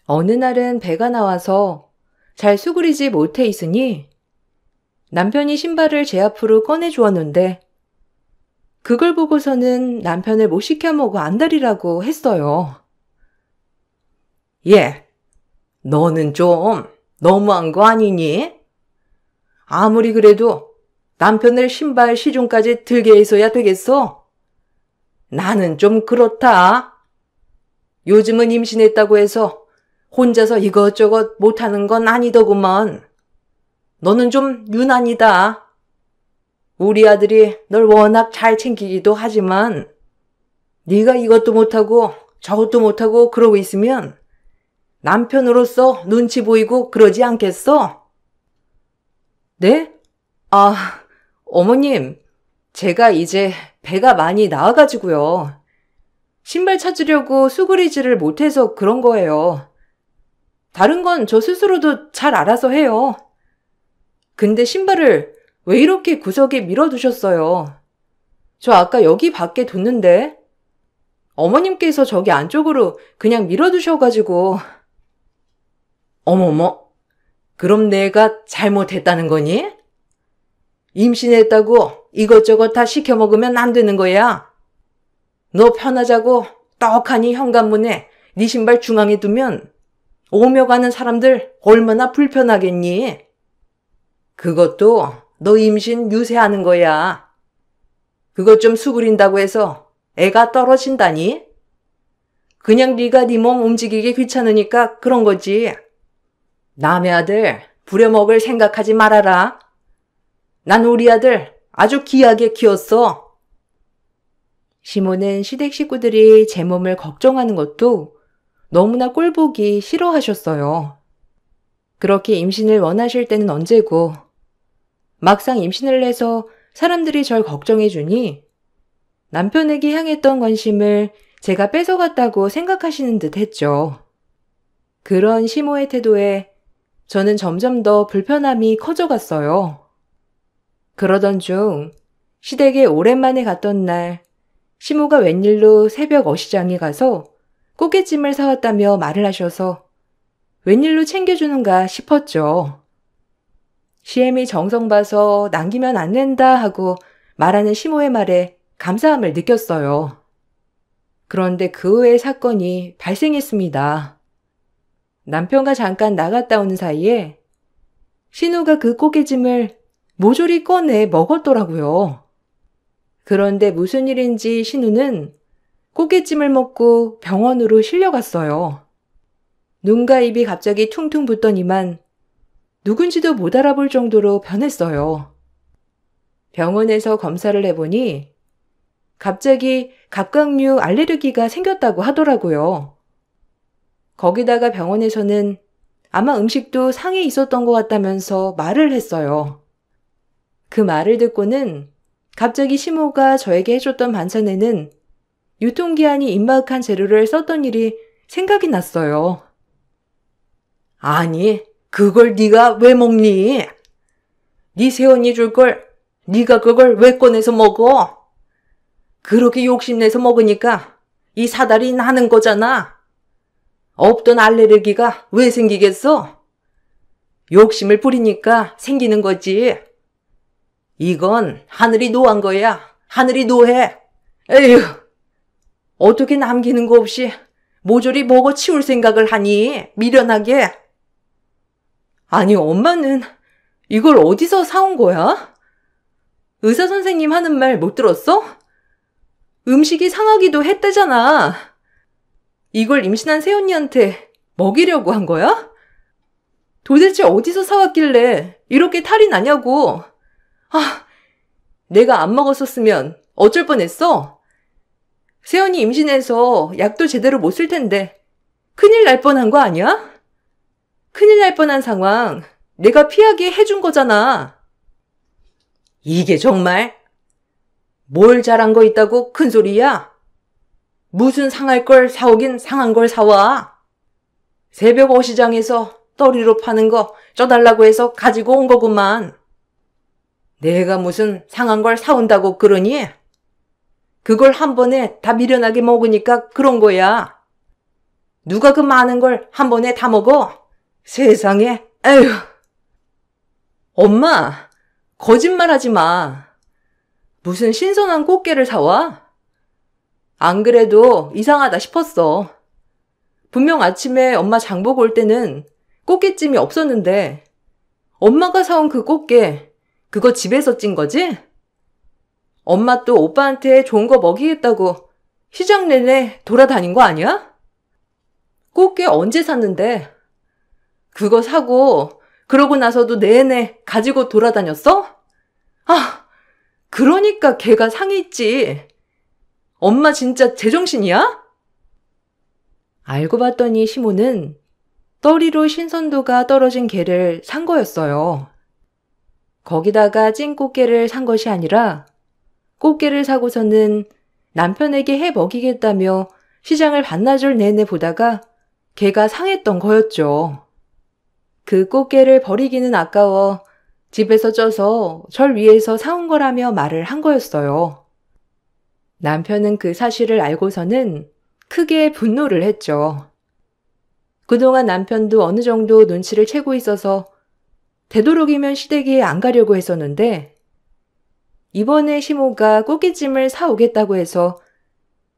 어느 날은 배가 나와서 잘 수그리지 못해 있으니 남편이 신발을 제 앞으로 꺼내 주었는데 그걸 보고서는 남편을 못 시켜 먹어 안달이라고 했어요. 예, 너는 좀 너무한 거 아니니? 아무리 그래도 남편을 신발 시중까지 들게 해서야 되겠어? 나는 좀 그렇다. 요즘은 임신했다고 해서 혼자서 이것저것 못하는 건 아니더구먼. 너는 좀 유난이다. 우리 아들이 널 워낙 잘 챙기기도 하지만 네가 이것도 못하고 저것도 못하고 그러고 있으면 남편으로서 눈치 보이고 그러지 않겠어? 네? 어머님, 제가 이제 배가 많이 나와가지고요. 신발 찾으려고 수그리지를 못해서 그런 거예요. 다른 건 저 스스로도 잘 알아서 해요. 근데 신발을 왜 이렇게 구석에 밀어두셨어요? 저 아까 여기 밖에 뒀는데 어머님께서 저기 안쪽으로 그냥 밀어두셔가지고. 어머머, 그럼 내가 잘못했다는 거니? 임신했다고 이것저것 다 시켜 먹으면 안 되는 거야. 너 편하자고 떡하니 현관문에 네 신발 중앙에 두면 오며 가는 사람들 얼마나 불편하겠니? 그것도 너 임신 유세하는 거야. 그것 좀 수그린다고 해서 애가 떨어진다니? 그냥 네가 네 몸 움직이기 귀찮으니까 그런 거지. 남의 아들 부려먹을 생각하지 말아라. 난 우리 아들 아주 귀하게 키웠어. 시모는 시댁 식구들이 제 몸을 걱정하는 것도 너무나 꼴보기 싫어하셨어요. 그렇게 임신을 원하실 때는 언제고 막상 임신을 해서 사람들이 절 걱정해주니 남편에게 향했던 관심을 제가 뺏어갔다고 생각하시는 듯 했죠. 그런 시모의 태도에 저는 점점 더 불편함이 커져갔어요. 그러던 중 시댁에 오랜만에 갔던 날 시모가 웬일로 새벽 어시장에 가서 꽃게찜을 사왔다며 말을 하셔서 웬일로 챙겨주는가 싶었죠. 시엠이 정성 봐서 남기면 안 된다 하고 말하는 시모의 말에 감사함을 느꼈어요. 그런데 그 후에 사건이 발생했습니다. 남편과 잠깐 나갔다 오는 사이에 신우가 그 꽃게찜을 모조리 꺼내 먹었더라고요. 그런데 무슨 일인지 신우는 꽃게찜을 먹고 병원으로 실려갔어요. 눈과 입이 갑자기 퉁퉁 붓더니만 누군지도 못 알아볼 정도로 변했어요. 병원에서 검사를 해보니 갑자기 갑각류 알레르기가 생겼다고 하더라고요. 거기다가 병원에서는 아마 음식도 상해 있었던 것 같다면서 말을 했어요. 그 말을 듣고는 갑자기 시모가 저에게 해줬던 반찬에는 유통기한이 임박한 재료를 썼던 일이 생각이 났어요. 아니, 그걸 네가 왜 먹니? 네 새언니 줄 걸 네가 그걸 왜 꺼내서 먹어? 그렇게 욕심내서 먹으니까 이 사달이 나는 거잖아. 없던 알레르기가 왜 생기겠어? 욕심을 부리니까 생기는 거지. 이건 하늘이 노한 거야. 하늘이 노해. 에휴, 어떻게 남기는 거 없이 모조리 먹어 치울 생각을 하니? 미련하게. 아니, 엄마는 이걸 어디서 사온 거야? 의사 선생님 하는 말 못 들었어? 음식이 상하기도 했다잖아. 이걸 임신한 새언니한테 먹이려고 한 거야? 도대체 어디서 사왔길래 이렇게 탈이 나냐고. 내가 안 먹었었으면 어쩔 뻔했어? 새언니 임신해서 약도 제대로 못 쓸 텐데 큰일 날 뻔한 거 아니야? 큰일 날 뻔한 상황 내가 피하게 해준 거잖아. 이게 정말? 뭘 잘한 거 있다고 큰 소리야? 무슨 상할 걸 사오긴 상한 걸 사와. 새벽 어시장에서 떠리로 파는 거 쪄달라고 해서 가지고 온 거구만. 내가 무슨 상한 걸 사온다고 그러니? 그걸 한 번에 다 미련하게 먹으니까 그런 거야. 누가 그 많은 걸 한 번에 다 먹어? 세상에, 에휴. 엄마, 거짓말하지 마. 무슨 신선한 꽃게를 사와? 안 그래도 이상하다 싶었어. 분명 아침에 엄마 장보고 올 때는 꽃게찜이 없었는데 엄마가 사온 그 꽃게, 그거 집에서 찐 거지? 엄마 또 오빠한테 좋은 거 먹이겠다고 시장 내내 돌아다닌 거 아니야? 꽃게 언제 샀는데? 그거 사고 그러고 나서도 내내 가지고 돌아다녔어? 그러니까 걔가 상해 있지. 엄마 진짜 제정신이야? 알고 봤더니 시모는 떠리로 신선도가 떨어진 게를 산 거였어요. 거기다가 찐 꽃게를 산 것이 아니라 꽃게를 사고서는 남편에게 해 먹이겠다며 시장을 반나절 내내 보다가 개가 상했던 거였죠. 그 꽃게를 버리기는 아까워 집에서 쪄서 절 위해서 사온 거라며 말을 한 거였어요. 남편은 그 사실을 알고서는 크게 분노를 했죠. 그동안 남편도 어느 정도 눈치를 채고 있어서 되도록이면 시댁에 안 가려고 했었는데 이번에 시모가 꽃게찜을 사오겠다고 해서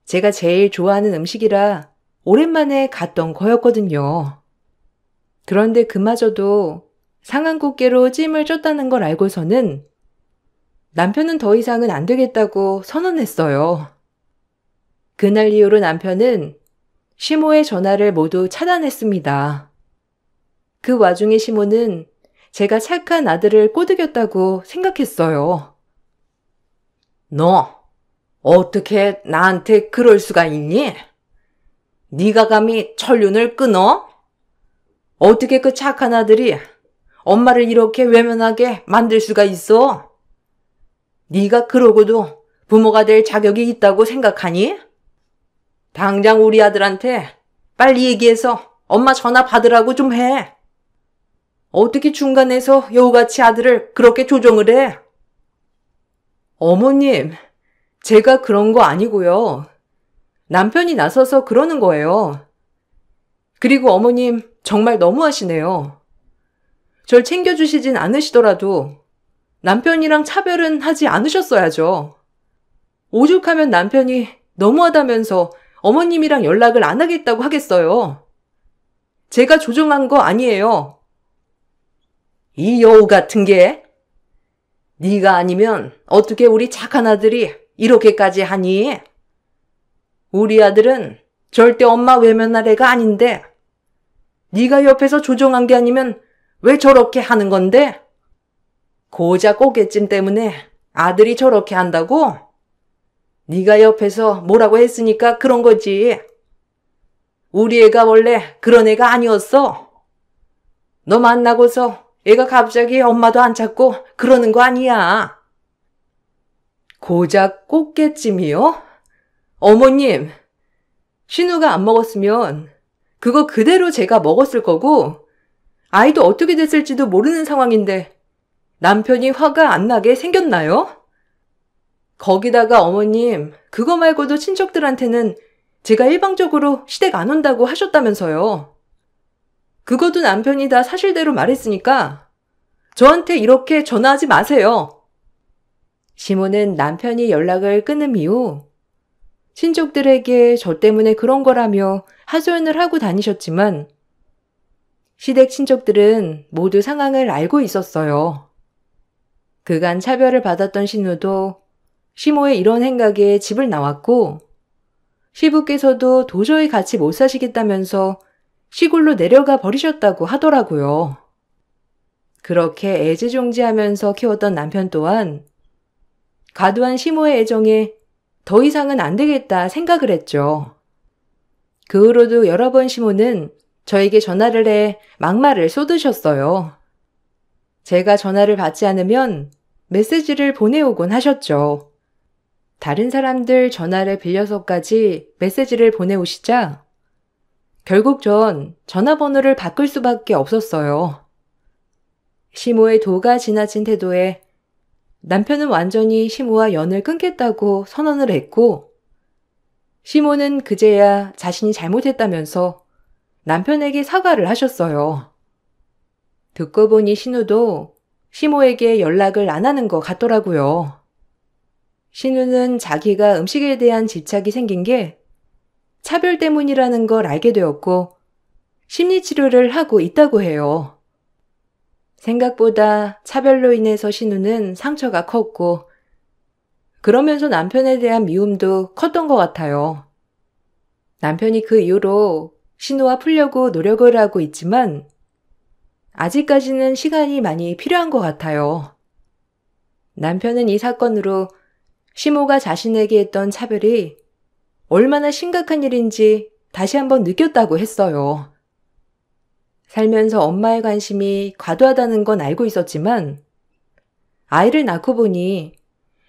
제가 제일 좋아하는 음식이라 오랜만에 갔던 거였거든요. 그런데 그마저도 상한 꽃게로 찜을 쪘다는 걸 알고서는 남편은 더 이상은 안 되겠다고 선언했어요. 그날 이후로 남편은 시모의 전화를 모두 차단했습니다. 그 와중에 시모는 제가 착한 아들을 꼬드겼다고 생각했어요. 너 어떻게 나한테 그럴 수가 있니? 네가 감히 천륜을 끊어? 어떻게 그 착한 아들이 엄마를 이렇게 외면하게 만들 수가 있어? 네가 그러고도 부모가 될 자격이 있다고 생각하니? 당장 우리 아들한테 빨리 얘기해서 엄마 전화 받으라고 좀 해. 어떻게 중간에서 여우같이 아들을 그렇게 조종을 해? 어머님, 제가 그런 거 아니고요. 남편이 나서서 그러는 거예요. 그리고 어머님 정말 너무하시네요. 절 챙겨주시진 않으시더라도 남편이랑 차별은 하지 않으셨어야죠. 오죽하면 남편이 너무하다면서 어머님이랑 연락을 안 하겠다고 하겠어요. 제가 조종한 거 아니에요. 이 여우 같은 게? 네가 아니면 어떻게 우리 착한 아들이 이렇게까지 하니? 우리 아들은 절대 엄마 외면할 애가 아닌데 네가 옆에서 조종한 게 아니면 왜 저렇게 하는 건데? 고작 꽃게찜 때문에 아들이 저렇게 한다고? 네가 옆에서 뭐라고 했으니까 그런 거지. 우리 애가 원래 그런 애가 아니었어. 너 만나고서 애가 갑자기 엄마도 안 찾고 그러는 거 아니야. 고작 꽃게찜이요? 어머님, 신우가 안 먹었으면 그거 그대로 제가 먹었을 거고 아이도 어떻게 됐을지도 모르는 상황인데 남편이 화가 안 나게 생겼나요? 거기다가 어머님, 그거 말고도 친척들한테는 제가 일방적으로 시댁 안 온다고 하셨다면서요. 그것도 남편이 다 사실대로 말했으니까 저한테 이렇게 전화하지 마세요. 시모는 남편이 연락을 끊은 이후 친척들에게 저 때문에 그런 거라며 하소연을 하고 다니셨지만 시댁 친척들은 모두 상황을 알고 있었어요. 그간 차별을 받았던 신우도 시모의 이런 행각에 집을 나왔고 시부께서도 도저히 같이 못 사시겠다면서 시골로 내려가 버리셨다고 하더라고요. 그렇게 애지중지하면서 키웠던 남편 또한 과도한 시모의 애정에 더 이상은 안 되겠다 생각을 했죠. 그 후로도 여러 번 시모는 저에게 전화를 해 막말을 쏟으셨어요. 제가 전화를 받지 않으면 메시지를 보내오곤 하셨죠. 다른 사람들 전화를 빌려서까지 메시지를 보내오시자 결국 전 전화번호를 바꿀 수밖에 없었어요. 시모의 도가 지나친 태도에 남편은 완전히 시모와 연을 끊겠다고 선언을 했고 시모는 그제야 자신이 잘못했다면서 남편에게 사과를 하셨어요. 듣고 보니 신우도 시모에게 연락을 안 하는 것 같더라고요. 신우는 자기가 음식에 대한 집착이 생긴 게 차별 때문이라는 걸 알게 되었고 심리치료를 하고 있다고 해요. 생각보다 차별로 인해서 신우는 상처가 컸고 그러면서 남편에 대한 미움도 컸던 것 같아요. 남편이 그 이후로 신우와 풀려고 노력을 하고 있지만 아직까지는 시간이 많이 필요한 것 같아요. 남편은 이 사건으로 시모가 자신에게 했던 차별이 얼마나 심각한 일인지 다시 한번 느꼈다고 했어요. 살면서 엄마의 관심이 과도하다는 건 알고 있었지만 아이를 낳고 보니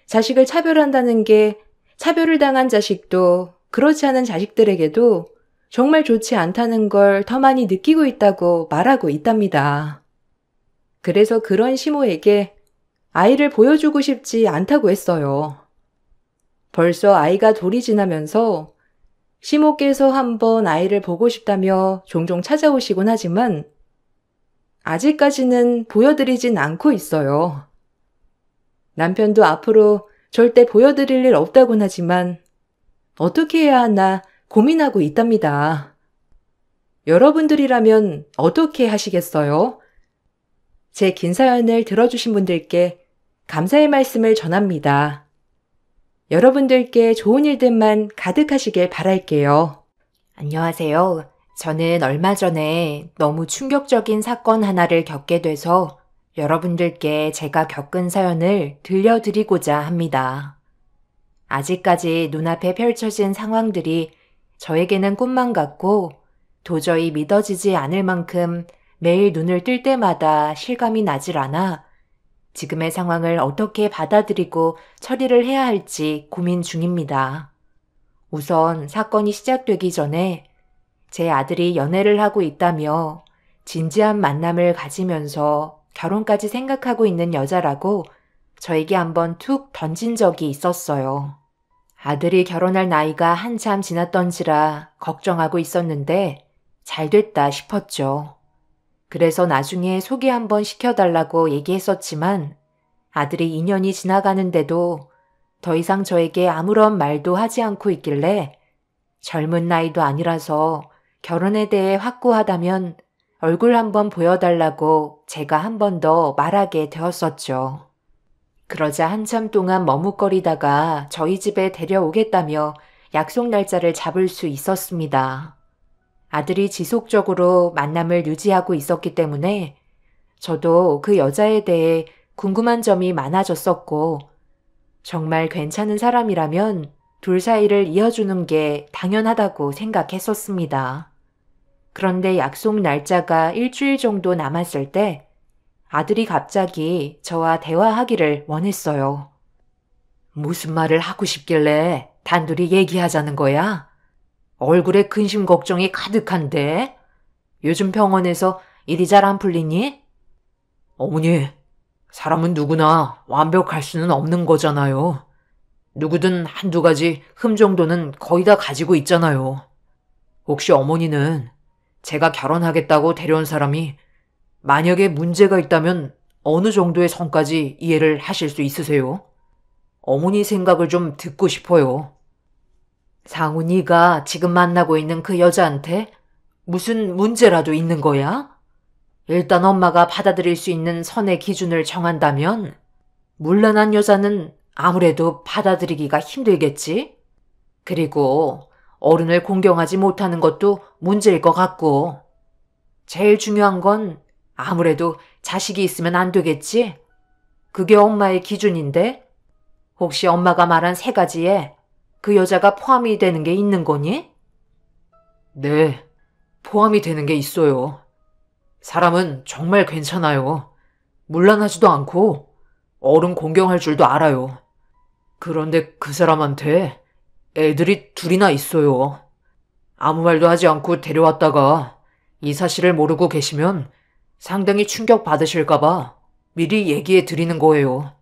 자식을 차별한다는 게 차별을 당한 자식도 그렇지 않은 자식들에게도 정말 좋지 않다는 걸 더 많이 느끼고 있다고 말하고 있답니다. 그래서 그런 시모에게 아이를 보여주고 싶지 않다고 했어요. 벌써 아이가 돌이 지나면서 시모께서 한번 아이를 보고 싶다며 종종 찾아오시곤 하지만 아직까지는 보여드리진 않고 있어요. 남편도 앞으로 절대 보여드릴 일 없다곤 하지만 어떻게 해야 하나 고민하고 있답니다. 여러분들이라면 어떻게 하시겠어요? 제 긴 사연을 들어주신 분들께 감사의 말씀을 전합니다. 여러분들께 좋은 일들만 가득하시길 바랄게요. 안녕하세요. 저는 얼마 전에 너무 충격적인 사건 하나를 겪게 돼서 여러분들께 제가 겪은 사연을 들려드리고자 합니다. 아직까지 눈앞에 펼쳐진 상황들이 저에게는 꿈만 같고 도저히 믿어지지 않을 만큼 매일 눈을 뜰 때마다 실감이 나질 않아 지금의 상황을 어떻게 받아들이고 처리를 해야 할지 고민 중입니다. 우선 사건이 시작되기 전에 제 아들이 연애를 하고 있다며 진지한 만남을 가지면서 결혼까지 생각하고 있는 여자라고 저에게 한번 툭 던진 적이 있었어요. 아들이 결혼할 나이가 한참 지났던지라 걱정하고 있었는데 잘 됐다 싶었죠. 그래서 나중에 소개 한번 시켜달라고 얘기했었지만 아들이 2년이 지나가는데도 더 이상 저에게 아무런 말도 하지 않고 있길래 젊은 나이도 아니라서 결혼에 대해 확고하다면 얼굴 한번 보여달라고 제가 한 번 더 말하게 되었었죠. 그러자 한참 동안 머뭇거리다가 저희 집에 데려오겠다며 약속 날짜를 잡을 수 있었습니다. 아들이 지속적으로 만남을 유지하고 있었기 때문에 저도 그 여자에 대해 궁금한 점이 많아졌었고 정말 괜찮은 사람이라면 둘 사이를 이어주는 게 당연하다고 생각했었습니다. 그런데 약속 날짜가 일주일 정도 남았을 때 아들이 갑자기 저와 대화하기를 원했어요. 무슨 말을 하고 싶길래 단둘이 얘기하자는 거야? 얼굴에 근심 걱정이 가득한데? 요즘 병원에서 일이 잘 안 풀리니? 어머니, 사람은 누구나 완벽할 수는 없는 거잖아요. 누구든 한두 가지 흠 정도는 거의 다 가지고 있잖아요. 혹시 어머니는 제가 결혼하겠다고 데려온 사람이 만약에 문제가 있다면 어느 정도의 선까지 이해를 하실 수 있으세요? 어머니 생각을 좀 듣고 싶어요. 상우 네가 지금 만나고 있는 그 여자한테 무슨 문제라도 있는 거야? 일단 엄마가 받아들일 수 있는 선의 기준을 정한다면 문란한 여자는 아무래도 받아들이기가 힘들겠지? 그리고 어른을 공경하지 못하는 것도 문제일 것 같고 제일 중요한 건 아무래도 자식이 있으면 안 되겠지? 그게 엄마의 기준인데 혹시 엄마가 말한 세 가지에 그 여자가 포함이 되는 게 있는 거니? 네, 포함이 되는 게 있어요. 사람은 정말 괜찮아요. 문란하지도 않고 어른 공경할 줄도 알아요. 그런데 그 사람한테 애들이 둘이나 있어요. 아무 말도 하지 않고 데려왔다가 이 사실을 모르고 계시면 상당히 충격받으실까봐 미리 얘기해 드리는 거예요.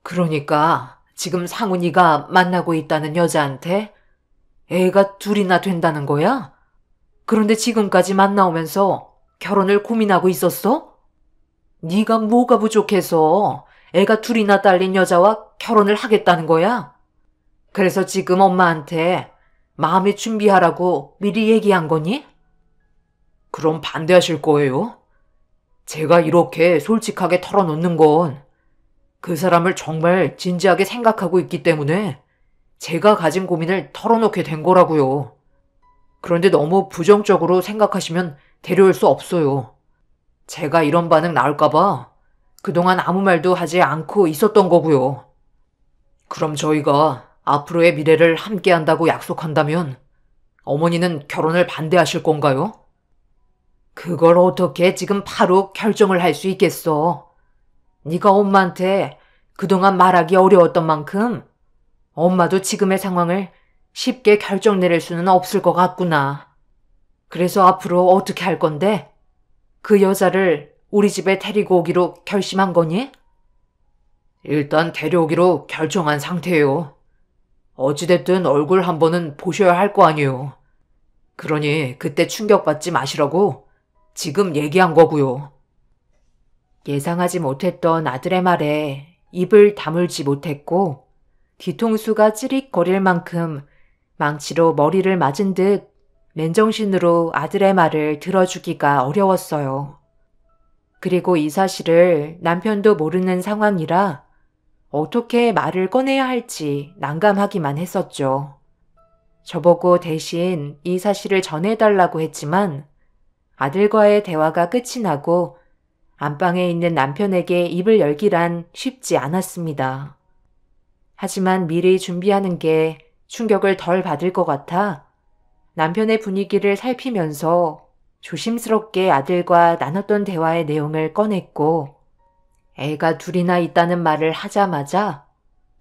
그러니까 지금 상훈이가 만나고 있다는 여자한테 애가 둘이나 된다는 거야? 그런데 지금까지 만나오면서 결혼을 고민하고 있었어? 네가 뭐가 부족해서 애가 둘이나 딸린 여자와 결혼을 하겠다는 거야? 그래서 지금 엄마한테 마음의 준비하라고 미리 얘기한 거니? 그럼 반대하실 거예요? 제가 이렇게 솔직하게 털어놓는 건 그 사람을 정말 진지하게 생각하고 있기 때문에 제가 가진 고민을 털어놓게 된 거라고요. 그런데 너무 부정적으로 생각하시면 데려올 수 없어요. 제가 이런 반응 나올까봐 그동안 아무 말도 하지 않고 있었던 거고요. 그럼 저희가 앞으로의 미래를 함께 한다고 약속한다면 어머니는 결혼을 반대하실 건가요? 그걸 어떻게 지금 바로 결정을 할 수 있겠어? 네가 엄마한테 그동안 말하기 어려웠던 만큼 엄마도 지금의 상황을 쉽게 결정 내릴 수는 없을 것 같구나. 그래서 앞으로 어떻게 할 건데? 그 여자를 우리 집에 데리고 오기로 결심한 거니? 일단 데려오기로 결정한 상태예요. 어찌됐든 얼굴 한 번은 보셔야 할 거 아니에요. 그러니 그때 충격받지 마시라고 지금 얘기한 거고요. 예상하지 못했던 아들의 말에 입을 다물지 못했고 뒤통수가 찌릿거릴 만큼 망치로 머리를 맞은 듯 맨정신으로 아들의 말을 들어주기가 어려웠어요. 그리고 이 사실을 남편도 모르는 상황이라 어떻게 말을 꺼내야 할지 난감하기만 했었죠. 저보고 대신 이 사실을 전해달라고 했지만 아들과의 대화가 끝이 나고 안방에 있는 남편에게 입을 열기란 쉽지 않았습니다. 하지만 미리 준비하는 게 충격을 덜 받을 것 같아 남편의 분위기를 살피면서 조심스럽게 아들과 나눴던 대화의 내용을 꺼냈고 애가 둘이나 있다는 말을 하자마자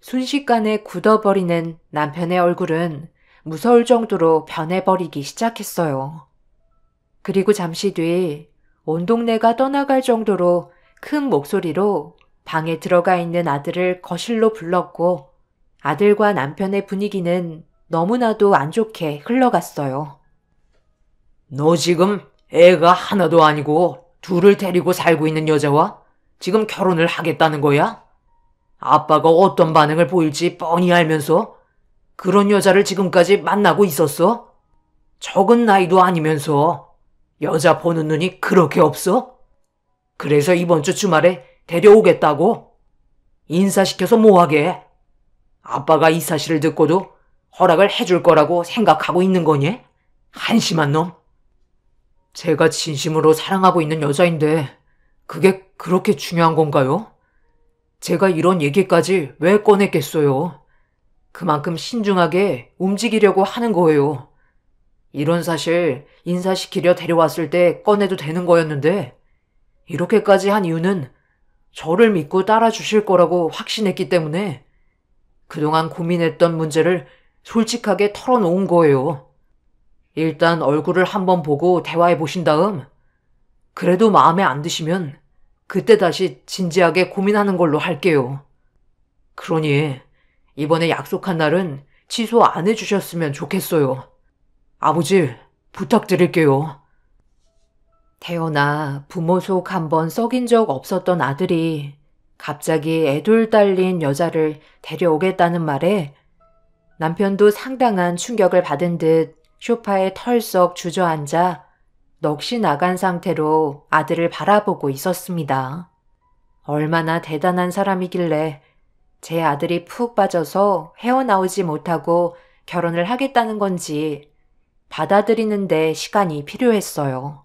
순식간에 굳어버리는 남편의 얼굴은 무서울 정도로 변해버리기 시작했어요. 그리고 잠시 뒤 온 동네가 떠나갈 정도로 큰 목소리로 방에 들어가 있는 아들을 거실로 불렀고 아들과 남편의 분위기는 너무나도 안 좋게 흘러갔어요. 너 지금 애가 하나도 아니고 둘을 데리고 살고 있는 여자와 지금 결혼을 하겠다는 거야? 아빠가 어떤 반응을 보일지 뻔히 알면서 그런 여자를 지금까지 만나고 있었어? 적은 나이도 아니면서 여자 보는 눈이 그렇게 없어? 그래서 이번 주 주말에 데려오겠다고? 인사시켜서 뭐하게? 아빠가 이 사실을 듣고도 허락을 해줄 거라고 생각하고 있는 거니? 한심한 놈. 제가 진심으로 사랑하고 있는 여자인데 그게 그렇게 중요한 건가요? 제가 이런 얘기까지 왜 꺼냈겠어요? 그만큼 신중하게 움직이려고 하는 거예요. 이런 사실 인사시키려 데려왔을 때 꺼내도 되는 거였는데 이렇게까지 한 이유는 저를 믿고 따라주실 거라고 확신했기 때문에 그동안 고민했던 문제를 솔직하게 털어놓은 거예요. 일단 얼굴을 한번 보고 대화해 보신 다음 그래도 마음에 안 드시면 그때 다시 진지하게 고민하는 걸로 할게요. 그러니 이번에 약속한 날은 취소 안 해주셨으면 좋겠어요. 아버지, 부탁드릴게요. 태어나 부모 속 한 번 썩인 적 없었던 아들이 갑자기 애돌 딸린 여자를 데려오겠다는 말에 남편도 상당한 충격을 받은 듯 소파에 털썩 주저앉아 넋이 나간 상태로 아들을 바라보고 있었습니다. 얼마나 대단한 사람이길래 제 아들이 푹 빠져서 헤어나오지 못하고 결혼을 하겠다는 건지 받아들이는데 시간이 필요했어요.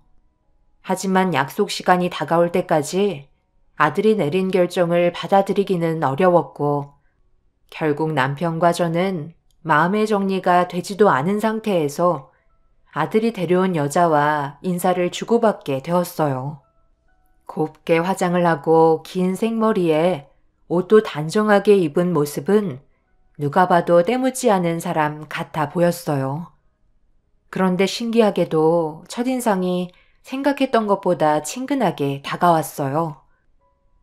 하지만 약속 시간이 다가올 때까지 아들이 내린 결정을 받아들이기는 어려웠고 결국 남편과 저는 마음의 정리가 되지도 않은 상태에서 아들이 데려온 여자와 인사를 주고받게 되었어요. 곱게 화장을 하고 긴 생머리에 옷도 단정하게 입은 모습은 누가 봐도 때묻지 않은 사람 같아 보였어요. 그런데 신기하게도 첫인상이 생각했던 것보다 친근하게 다가왔어요.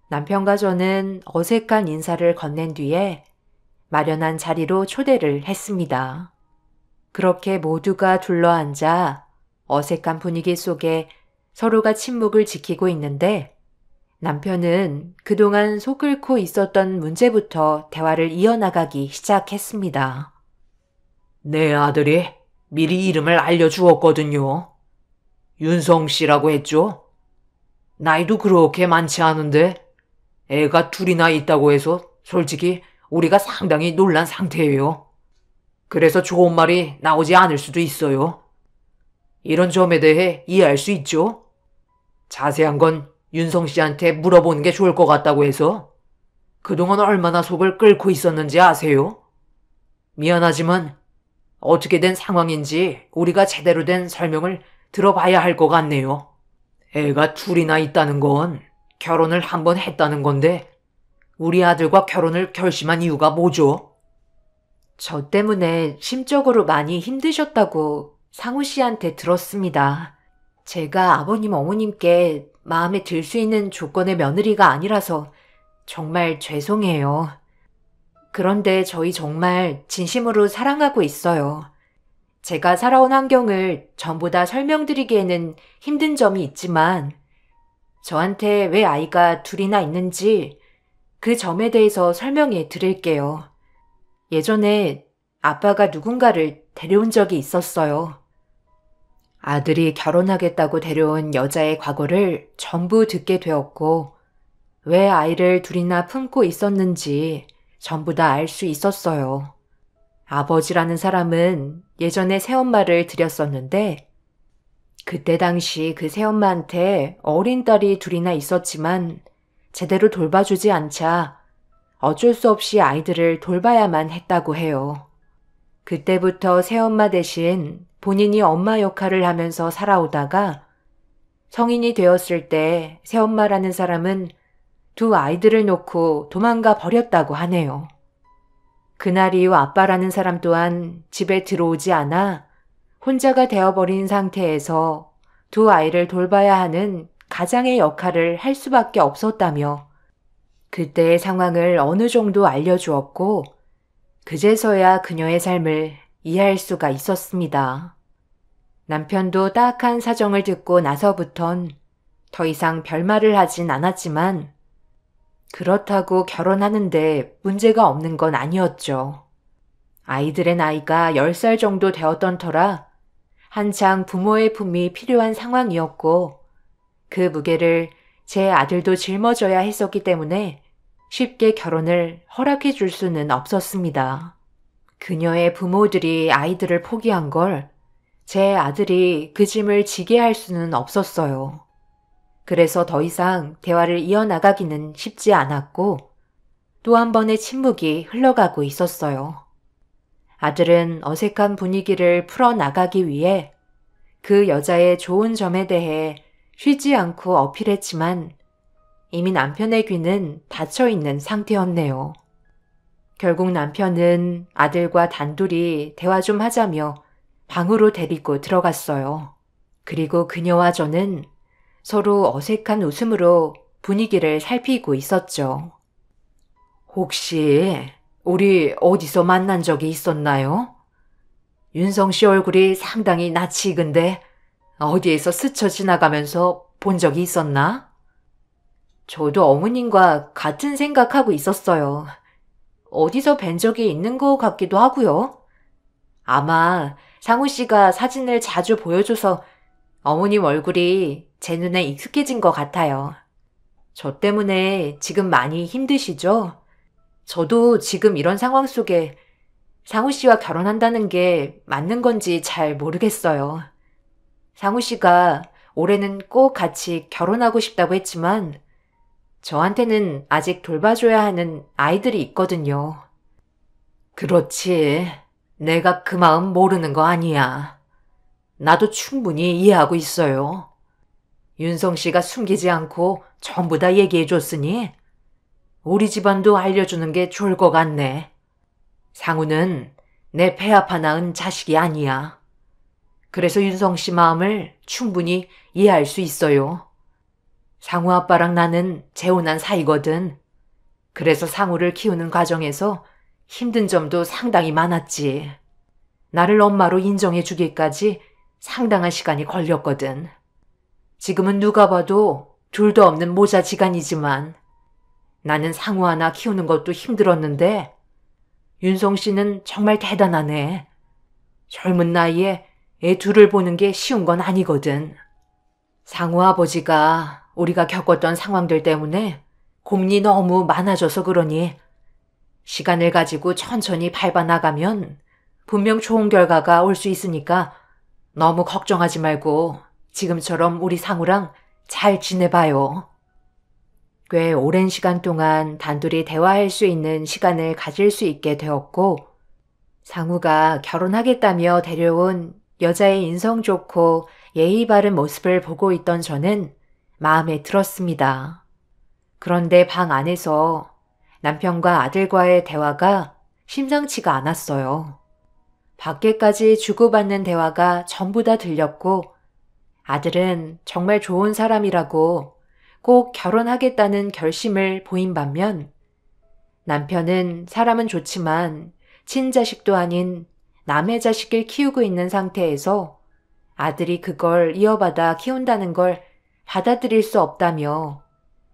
남편과 저는 어색한 인사를 건넨 뒤에 마련한 자리로 초대를 했습니다. 그렇게 모두가 둘러앉아 어색한 분위기 속에 서로가 침묵을 지키고 있는데 남편은 그동안 속 끓고 있었던 문제부터 대화를 이어나가기 시작했습니다. 내 아들이 미리 이름을 알려주었거든요. 윤성 씨라고 했죠? 나이도 그렇게 많지 않은데 애가 둘이나 있다고 해서 솔직히 우리가 상당히 놀란 상태예요. 그래서 좋은 말이 나오지 않을 수도 있어요. 이런 점에 대해 이해할 수 있죠? 자세한 건 윤성 씨한테 물어보는 게 좋을 것 같다고 해서 그동안 얼마나 속을 끓고 있었는지 아세요? 미안하지만 어떻게 된 상황인지 우리가 제대로 된 설명을 들어봐야 할 것 같네요. 애가 둘이나 있다는 건 결혼을 한 번 했다는 건데 우리 아들과 결혼을 결심한 이유가 뭐죠? 저 때문에 심적으로 많이 힘드셨다고 상우 씨한테 들었습니다. 제가 아버님 어머님께 마음에 들 수 있는 조건의 며느리가 아니라서 정말 죄송해요. 그런데 저희 정말 진심으로 사랑하고 있어요. 제가 살아온 환경을 전부 다 설명드리기에는 힘든 점이 있지만 저한테 왜 아이가 둘이나 있는지 그 점에 대해서 설명해 드릴게요. 예전에 아빠가 누군가를 데려온 적이 있었어요. 아들이 결혼하겠다고 데려온 여자의 과거를 전부 듣게 되었고 왜 아이를 둘이나 품고 있었는지 전부 다 알 수 있었어요. 아버지라는 사람은 예전에 새엄마를 들였었는데 그때 당시 그 새엄마한테 어린 딸이 둘이나 있었지만 제대로 돌봐주지 않자 어쩔 수 없이 아이들을 돌봐야만 했다고 해요. 그때부터 새엄마 대신 본인이 엄마 역할을 하면서 살아오다가 성인이 되었을 때 새엄마라는 사람은 두 아이들을 놓고 도망가 버렸다고 하네요. 그날 이후 아빠라는 사람 또한 집에 들어오지 않아 혼자가 되어버린 상태에서 두 아이를 돌봐야 하는 가장의 역할을 할 수밖에 없었다며 그때의 상황을 어느 정도 알려주었고 그제서야 그녀의 삶을 이해할 수가 있었습니다. 남편도 딱한 사정을 듣고 나서부턴 더 이상 별말을 하진 않았지만 그렇다고 결혼하는데 문제가 없는 건 아니었죠. 아이들의 나이가 10살 정도 되었던 터라 한창 부모의 품이 필요한 상황이었고 그 무게를 제 아들도 짊어져야 했었기 때문에 쉽게 결혼을 허락해 줄 수는 없었습니다. 그녀의 부모들이 아이들을 포기한 걸 제 아들이 그 짐을 지게 할 수는 없었어요. 그래서 더 이상 대화를 이어나가기는 쉽지 않았고 또 한 번의 침묵이 흘러가고 있었어요. 아들은 어색한 분위기를 풀어나가기 위해 그 여자의 좋은 점에 대해 쉬지 않고 어필했지만 이미 남편의 귀는 닫혀 있는 상태였네요. 결국 남편은 아들과 단둘이 대화 좀 하자며 방으로 데리고 들어갔어요. 그리고 그녀와 저는 서로 어색한 웃음으로 분위기를 살피고 있었죠. 혹시 우리 어디서 만난 적이 있었나요? 윤성 씨 얼굴이 상당히 낯이 익은데 어디에서 스쳐 지나가면서 본 적이 있었나? 저도 어머님과 같은 생각하고 있었어요. 어디서 뵌 적이 있는 것 같기도 하고요. 아마 상우 씨가 사진을 자주 보여줘서 어머님 얼굴이 제 눈에 익숙해진 것 같아요. 저 때문에 지금 많이 힘드시죠? 저도 지금 이런 상황 속에 상우 씨와 결혼한다는 게 맞는 건지 잘 모르겠어요. 상우 씨가 올해는 꼭 같이 결혼하고 싶다고 했지만 저한테는 아직 돌봐줘야 하는 아이들이 있거든요. 그렇지. 내가 그 마음 모르는 거 아니야. 나도 충분히 이해하고 있어요. 윤성 씨가 숨기지 않고 전부 다 얘기해줬으니 우리 집안도 알려주는 게 좋을 것 같네. 상우는 내 배 아파 낳은 자식이 아니야. 그래서 윤성 씨 마음을 충분히 이해할 수 있어요. 상우 아빠랑 나는 재혼한 사이거든. 그래서 상우를 키우는 과정에서 힘든 점도 상당히 많았지. 나를 엄마로 인정해주기까지 상당한 시간이 걸렸거든. 지금은 누가 봐도 둘도 없는 모자지간이지만 나는 상우 하나 키우는 것도 힘들었는데 윤성 씨는 정말 대단하네. 젊은 나이에 애 둘을 보는 게 쉬운 건 아니거든. 상우 아버지가 우리가 겪었던 상황들 때문에 고민이 너무 많아져서 그러니 시간을 가지고 천천히 밟아나가면 분명 좋은 결과가 올 수 있으니까 너무 걱정하지 말고 지금처럼 우리 상우랑 잘 지내봐요. 꽤 오랜 시간 동안 단둘이 대화할 수 있는 시간을 가질 수 있게 되었고 상우가 결혼하겠다며 데려온 여자의 인성 좋고 예의 바른 모습을 보고 있던 저는 마음에 들었습니다. 그런데 방 안에서 남편과 아들과의 대화가 심상치가 않았어요. 밖에까지 주고받는 대화가 전부 다 들렸고 아들은 정말 좋은 사람이라고 꼭 결혼하겠다는 결심을 보인 반면 남편은 사람은 좋지만 친자식도 아닌 남의 자식을 키우고 있는 상태에서 아들이 그걸 이어받아 키운다는 걸 받아들일 수 없다며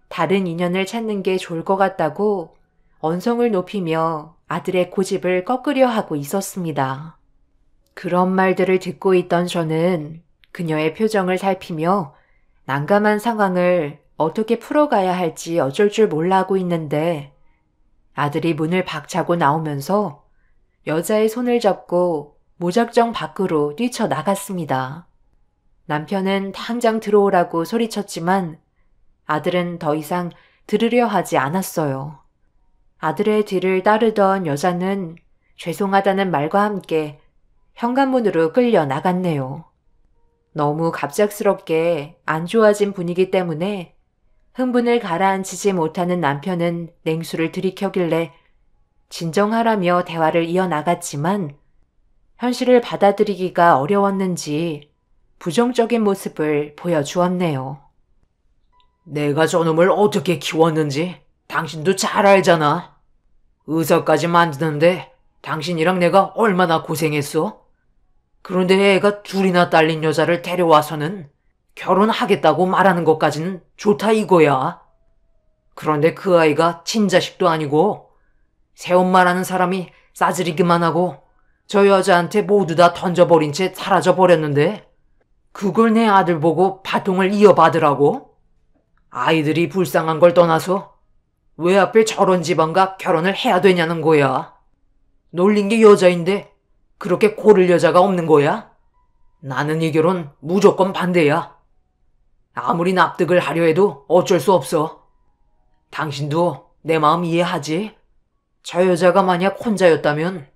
다른 인연을 찾는 게 좋을 것 같다고 언성을 높이며 아들의 고집을 꺾으려 하고 있었습니다. 그런 말들을 듣고 있던 저는 그녀의 표정을 살피며 난감한 상황을 어떻게 풀어가야 할지 어쩔 줄 몰라 하고 있는데 아들이 문을 박차고 나오면서 여자의 손을 잡고 무작정 밖으로 뛰쳐나갔습니다. 남편은 당장 들어오라고 소리쳤지만 아들은 더 이상 들으려 하지 않았어요. 아들의 뒤를 따르던 여자는 죄송하다는 말과 함께 현관문으로 끌려 나갔네요. 너무 갑작스럽게 안 좋아진 분위기 때문에 흥분을 가라앉히지 못하는 남편은 냉수를 들이켜길래 진정하라며 대화를 이어나갔지만 현실을 받아들이기가 어려웠는지 부정적인 모습을 보여주었네요. 내가 저놈을 어떻게 키웠는지 당신도 잘 알잖아. 의사까지 만드는데 당신이랑 내가 얼마나 고생했어? 그런데 애가 둘이나 딸린 여자를 데려와서는 결혼하겠다고 말하는 것까지는 좋다 이거야. 그런데 그 아이가 친자식도 아니고 새엄마라는 사람이 싸지르기만 하고 저 여자한테 모두 다 던져버린 채 사라져버렸는데 그걸 내 아들 보고 바통을 이어받으라고? 아이들이 불쌍한 걸 떠나서 왜 하필 저런 집안과 결혼을 해야 되냐는 거야. 놀린 게 여자인데 그렇게 고를 여자가 없는 거야? 나는 이 결혼 무조건 반대야. 아무리 납득을 하려 해도 어쩔 수 없어. 당신도 내 마음 이해하지? 저 여자가 만약 혼자였다면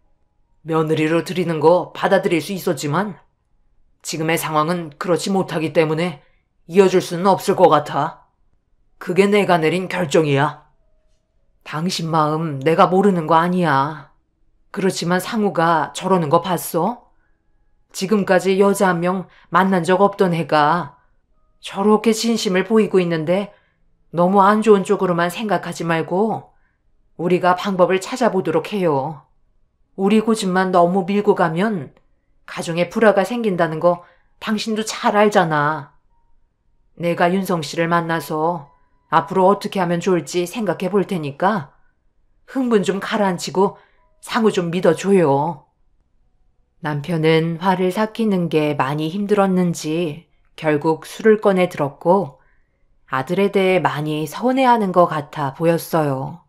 며느리로 들이는 거 받아들일 수 있었지만 지금의 상황은 그렇지 못하기 때문에 이어줄 수는 없을 것 같아. 그게 내가 내린 결정이야. 당신 마음 내가 모르는 거 아니야. 그렇지만 상우가 저러는 거 봤어? 지금까지 여자 한 명 만난 적 없던 애가 저렇게 진심을 보이고 있는데 너무 안 좋은 쪽으로만 생각하지 말고 우리가 방법을 찾아보도록 해요. 우리 고집만 너무 밀고 가면 가정에 불화가 생긴다는 거 당신도 잘 알잖아. 내가 윤성 씨를 만나서 앞으로 어떻게 하면 좋을지 생각해 볼 테니까 흥분 좀 가라앉히고 상우 좀 믿어줘요. 남편은 화를 삭히는 게 많이 힘들었는지 결국 술을 꺼내 들었고 아들에 대해 많이 서운해하는 것 같아 보였어요.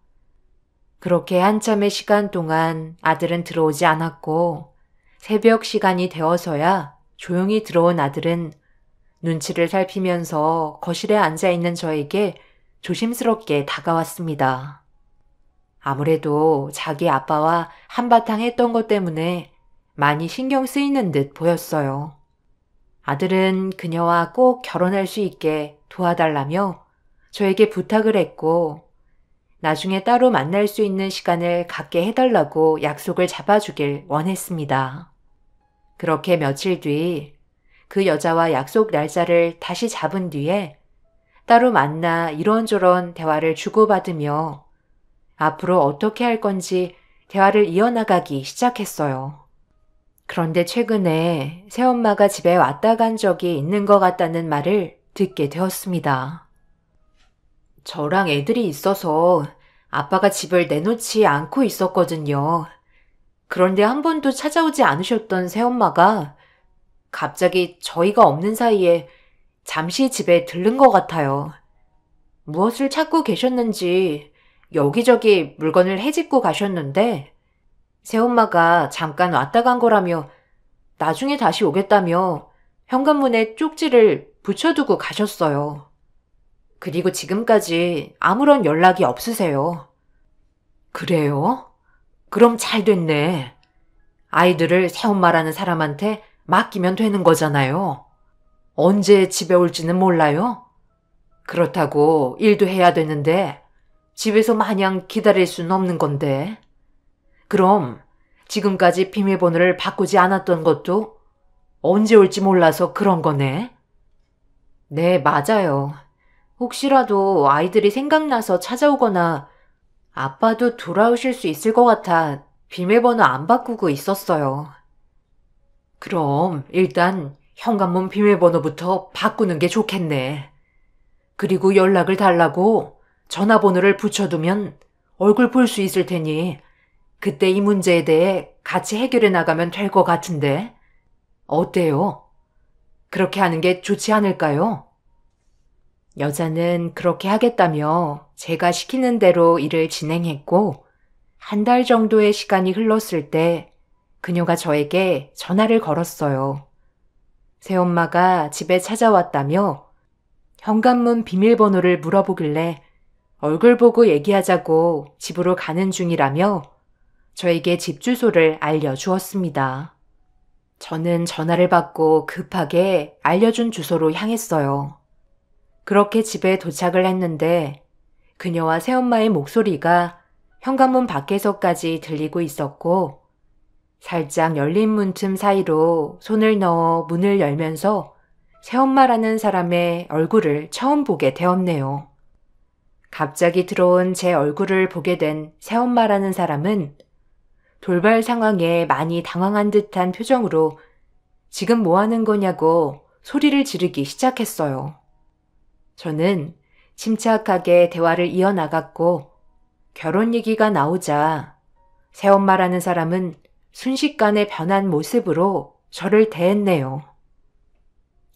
그렇게 한참의 시간 동안 아들은 들어오지 않았고 새벽 시간이 되어서야 조용히 들어온 아들은 눈치를 살피면서 거실에 앉아있는 저에게 조심스럽게 다가왔습니다. 아무래도 자기 아빠와 한바탕 했던 것 때문에 많이 신경 쓰이는 듯 보였어요. 아들은 그녀와 꼭 결혼할 수 있게 도와달라며 저에게 부탁을 했고 나중에 따로 만날 수 있는 시간을 갖게 해달라고 약속을 잡아주길 원했습니다. 그렇게 며칠 뒤 그 여자와 약속 날짜를 다시 잡은 뒤에 따로 만나 이런저런 대화를 주고받으며 앞으로 어떻게 할 건지 대화를 이어나가기 시작했어요. 그런데 최근에 새엄마가 집에 왔다 간 적이 있는 것 같다는 말을 듣게 되었습니다. 저랑 애들이 있어서 아빠가 집을 내놓지 않고 있었거든요. 그런데 한 번도 찾아오지 않으셨던 새엄마가 갑자기 저희가 없는 사이에 잠시 집에 들른 것 같아요. 무엇을 찾고 계셨는지 여기저기 물건을 헤집고 가셨는데 새엄마가 잠깐 왔다 간 거라며 나중에 다시 오겠다며 현관문에 쪽지를 붙여두고 가셨어요. 그리고 지금까지 아무런 연락이 없으세요. 그래요? 그럼 잘 됐네. 아이들을 새엄마라는 사람한테 맡기면 되는 거잖아요. 언제 집에 올지는 몰라요? 그렇다고 일도 해야 되는데 집에서 마냥 기다릴 수는 없는 건데. 그럼 지금까지 비밀번호를 바꾸지 않았던 것도 언제 올지 몰라서 그런 거네? 네, 맞아요. 혹시라도 아이들이 생각나서 찾아오거나 아빠도 돌아오실 수 있을 것 같아 비밀번호 안 바꾸고 있었어요. 그럼 일단 현관문 비밀번호부터 바꾸는 게 좋겠네. 그리고 연락을 달라고 전화번호를 붙여두면 얼굴 볼 수 있을 테니 그때 이 문제에 대해 같이 해결해 나가면 될 것 같은데. 어때요? 그렇게 하는 게 좋지 않을까요? 여자는 그렇게 하겠다며 제가 시키는 대로 일을 진행했고, 한 달 정도의 시간이 흘렀을 때 그녀가 저에게 전화를 걸었어요. 새엄마가 집에 찾아왔다며 현관문 비밀번호를 물어보길래 얼굴 보고 얘기하자고 집으로 가는 중이라며 저에게 집 주소를 알려주었습니다. 저는 전화를 받고 급하게 알려준 주소로 향했어요. 그렇게 집에 도착을 했는데 그녀와 새엄마의 목소리가 현관문 밖에서까지 들리고 있었고 살짝 열린 문틈 사이로 손을 넣어 문을 열면서 새엄마라는 사람의 얼굴을 처음 보게 되었네요. 갑자기 들어온 제 얼굴을 보게 된 새엄마라는 사람은 돌발 상황에 많이 당황한 듯한 표정으로 지금 뭐 하는 거냐고 소리를 지르기 시작했어요. 저는 침착하게 대화를 이어나갔고 결혼 얘기가 나오자 새엄마라는 사람은 순식간에 변한 모습으로 저를 대했네요.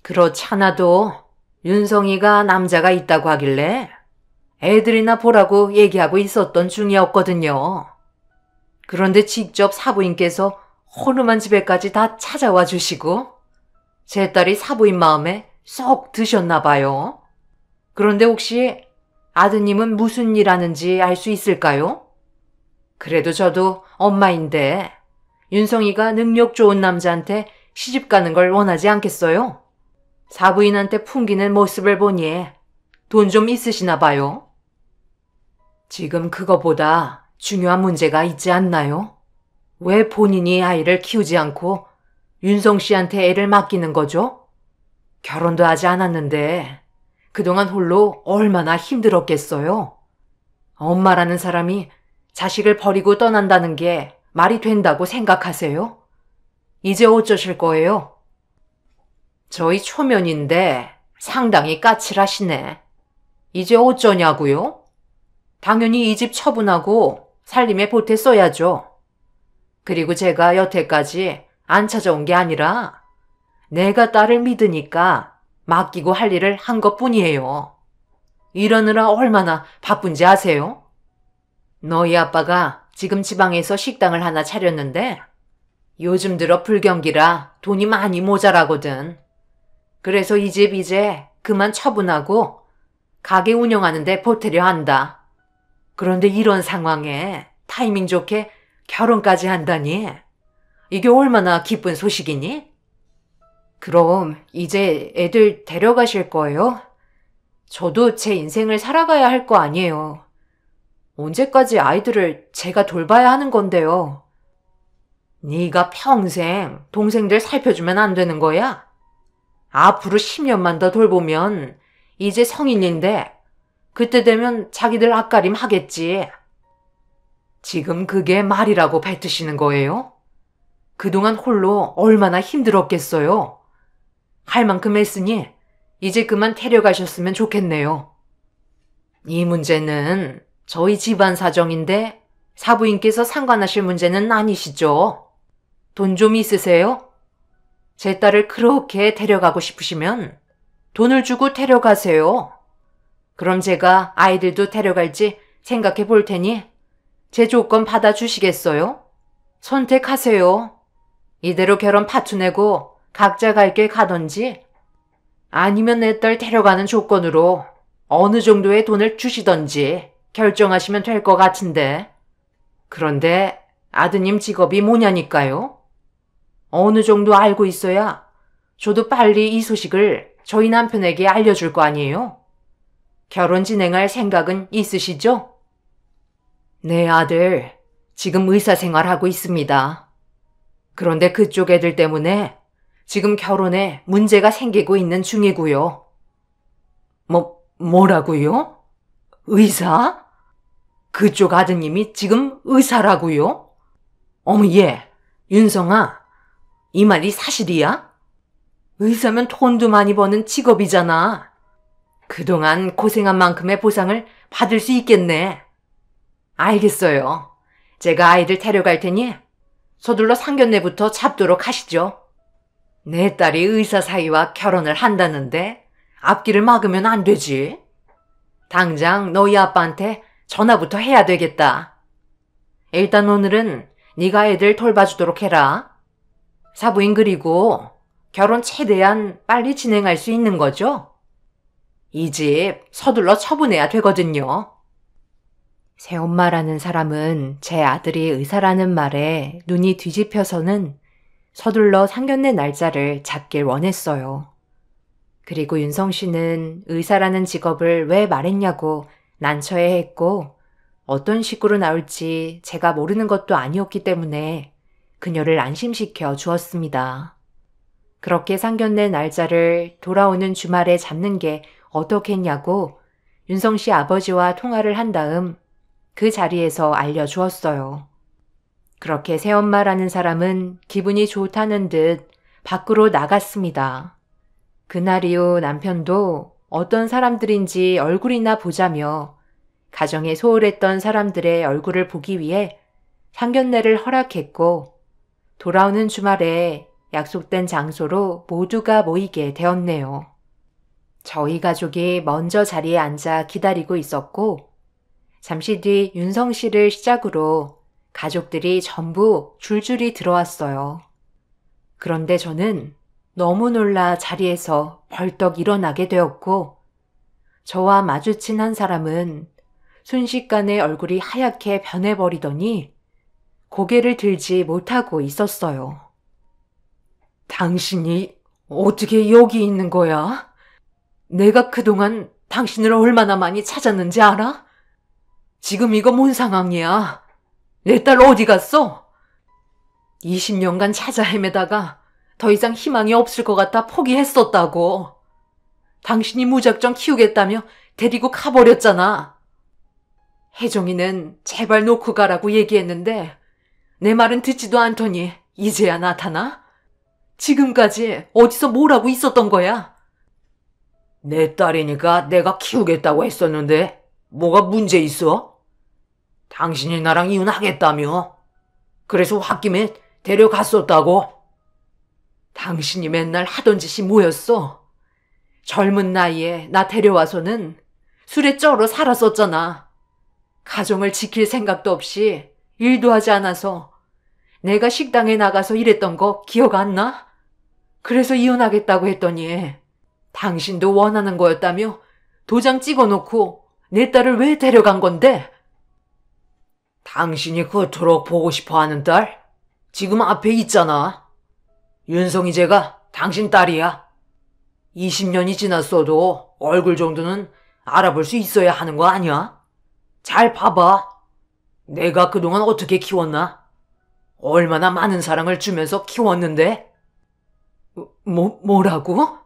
그렇잖아도 윤성이가 남자가 있다고 하길래 애들이나 보라고 얘기하고 있었던 중이었거든요. 그런데 직접 사부인께서 허름한 집에까지 다 찾아와 주시고 제 딸이 사부인 마음에 쏙 드셨나 봐요. 그런데 혹시 아드님은 무슨 일 하는지 알 수 있을까요? 그래도 저도 엄마인데 윤성이가 능력 좋은 남자한테 시집 가는 걸 원하지 않겠어요? 사부인한테 풍기는 모습을 보니 돈 좀 있으시나 봐요. 지금 그거보다 중요한 문제가 있지 않나요? 왜 본인이 아이를 키우지 않고 윤성 씨한테 애를 맡기는 거죠? 결혼도 하지 않았는데 그동안 홀로 얼마나 힘들었겠어요? 엄마라는 사람이 자식을 버리고 떠난다는 게 말이 된다고 생각하세요? 이제 어쩌실 거예요? 저희 초면인데 상당히 까칠하시네. 이제 어쩌냐고요? 당연히 이 집 처분하고 살림에 보태 써야죠. 그리고 제가 여태까지 안 찾아온 게 아니라 내가 딸을 믿으니까 맡기고 할 일을 한 것뿐이에요. 이러느라 얼마나 바쁜지 아세요? 너희 아빠가 지금 지방에서 식당을 하나 차렸는데 요즘 들어 불경기라 돈이 많이 모자라거든. 그래서 이 집 이제 그만 처분하고 가게 운영하는 데 보태려 한다. 그런데 이런 상황에 타이밍 좋게 결혼까지 한다니 이게 얼마나 기쁜 소식이니? 그럼 이제 애들 데려가실 거예요? 저도 제 인생을 살아가야 할 거 아니에요. 언제까지 아이들을 제가 돌봐야 하는 건데요. 네가 평생 동생들 살펴주면 안 되는 거야? 앞으로 10년만 더 돌보면 이제 성인인데 그때 되면 자기들 앞가림 하겠지. 지금 그게 말이라고 뱉으시는 거예요? 그동안 홀로 얼마나 힘들었겠어요. 할 만큼 했으니 이제 그만 데려가셨으면 좋겠네요. 이 문제는 저희 집안 사정인데 사부인께서 상관하실 문제는 아니시죠? 돈 좀 있으세요? 제 딸을 그렇게 데려가고 싶으시면 돈을 주고 데려가세요. 그럼 제가 아이들도 데려갈지 생각해 볼 테니 제 조건 받아주시겠어요? 선택하세요. 이대로 결혼 파투 내고 각자 갈 길 가던지 아니면 내 딸 데려가는 조건으로 어느 정도의 돈을 주시던지 결정하시면 될 것 같은데. 그런데 아드님 직업이 뭐냐니까요? 어느 정도 알고 있어야 저도 빨리 이 소식을 저희 남편에게 알려줄 거 아니에요? 결혼 진행할 생각은 있으시죠? 네, 아들. 지금 의사 생활하고 있습니다. 그런데 그쪽 애들 때문에 지금 결혼에 문제가 생기고 있는 중이고요. 뭐라고요? 의사? 그쪽 아드님이 지금 의사라고요? 어머, 윤성아, 이 말이 사실이야? 의사면 돈도 많이 버는 직업이잖아. 그동안 고생한 만큼의 보상을 받을 수 있겠네. 알겠어요. 제가 아이들 데려갈 테니 서둘러 상견례부터 잡도록 하시죠. 내 딸이 의사 사이와 결혼을 한다는데 앞길을 막으면 안 되지. 당장 너희 아빠한테 전화부터 해야 되겠다. 일단 오늘은 네가 애들 돌봐주도록 해라. 사부인 그리고 결혼 최대한 빨리 진행할 수 있는 거죠? 이 집 서둘러 처분해야 되거든요. 새엄마라는 사람은 제 아들이 의사라는 말에 눈이 뒤집혀서는 서둘러 상견례 날짜를 잡길 원했어요. 그리고 윤성 씨는 의사라는 직업을 왜 말했냐고 난처해했고 어떤 식으로 나올지 제가 모르는 것도 아니었기 때문에 그녀를 안심시켜 주었습니다. 그렇게 상견례 날짜를 돌아오는 주말에 잡는 게 어떻겠냐고 윤성 씨 아버지와 통화를 한 다음 그 자리에서 알려주었어요. 그렇게 새엄마라는 사람은 기분이 좋다는 듯 밖으로 나갔습니다. 그날 이후 남편도 어떤 사람들인지 얼굴이나 보자며 가정에 소홀했던 사람들의 얼굴을 보기 위해 상견례를 허락했고 돌아오는 주말에 약속된 장소로 모두가 모이게 되었네요. 저희 가족이 먼저 자리에 앉아 기다리고 있었고 잠시 뒤 윤성 씨를 시작으로 가족들이 전부 줄줄이 들어왔어요. 그런데 저는 너무 놀라 자리에서 벌떡 일어나게 되었고 저와 마주친 한 사람은 순식간에 얼굴이 하얗게 변해버리더니 고개를 들지 못하고 있었어요. 당신이 어떻게 여기 있는 거야? 내가 그동안 당신을 얼마나 많이 찾았는지 알아? 지금 이거 뭔 상황이야? 내 딸 어디 갔어? 20년간 찾아 헤매다가 더 이상 희망이 없을 것 같아 포기했었다고. 당신이 무작정 키우겠다며 데리고 가버렸잖아. 혜정이는 제발 놓고 가라고 얘기했는데 내 말은 듣지도 않더니 이제야 나타나? 지금까지 어디서 뭘 하고 있었던 거야? 내 딸이니까 내가 키우겠다고 했었는데 뭐가 문제 있어? 당신이 나랑 이혼하겠다며. 그래서 홧김에 데려갔었다고. 당신이 맨날 하던 짓이 뭐였어? 젊은 나이에 나 데려와서는 술에 쩔어 살았었잖아. 가정을 지킬 생각도 없이 일도 하지 않아서 내가 식당에 나가서 일했던 거 기억 안 나? 그래서 이혼하겠다고 했더니 당신도 원하는 거였다며 도장 찍어놓고 내 딸을 왜 데려간 건데? 당신이 그토록 보고 싶어하는 딸? 지금 앞에 있잖아. 윤성이 쟤가 당신 딸이야. 20년이 지났어도 얼굴 정도는 알아볼 수 있어야 하는 거 아니야? 잘 봐봐. 내가 그동안 어떻게 키웠나? 얼마나 많은 사랑을 주면서 키웠는데? 뭐라고?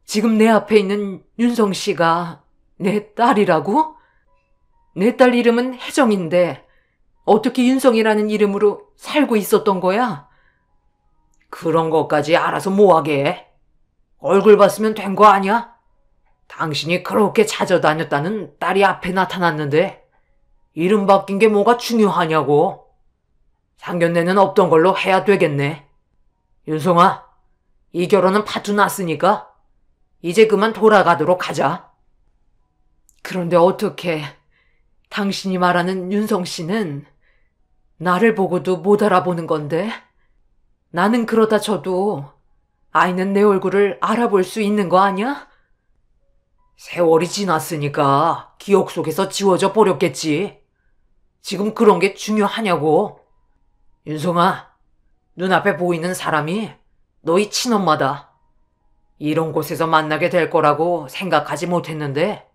지금 내 앞에 있는 윤성 씨가 내 딸이라고? 내 딸 이름은 혜정인데 어떻게 윤성이라는 이름으로 살고 있었던 거야? 그런 것까지 알아서 뭐하게 해? 얼굴 봤으면 된 거 아니야? 당신이 그렇게 찾아다녔다는 딸이 앞에 나타났는데 이름 바뀐 게 뭐가 중요하냐고. 상견례는 없던 걸로 해야 되겠네. 윤성아, 이 결혼은 파투 났으니까 이제 그만 돌아가도록 하자. 그런데 어떻게 당신이 말하는 윤성 씨는 나를 보고도 못 알아보는 건데? 나는 그러다 쳐도 아이는 내 얼굴을 알아볼 수 있는 거 아니야? 세월이 지났으니까 기억 속에서 지워져 버렸겠지. 지금 그런 게 중요하냐고. 윤성아, 눈앞에 보이는 사람이 너희 친엄마다. 이런 곳에서 만나게 될 거라고 생각하지 못했는데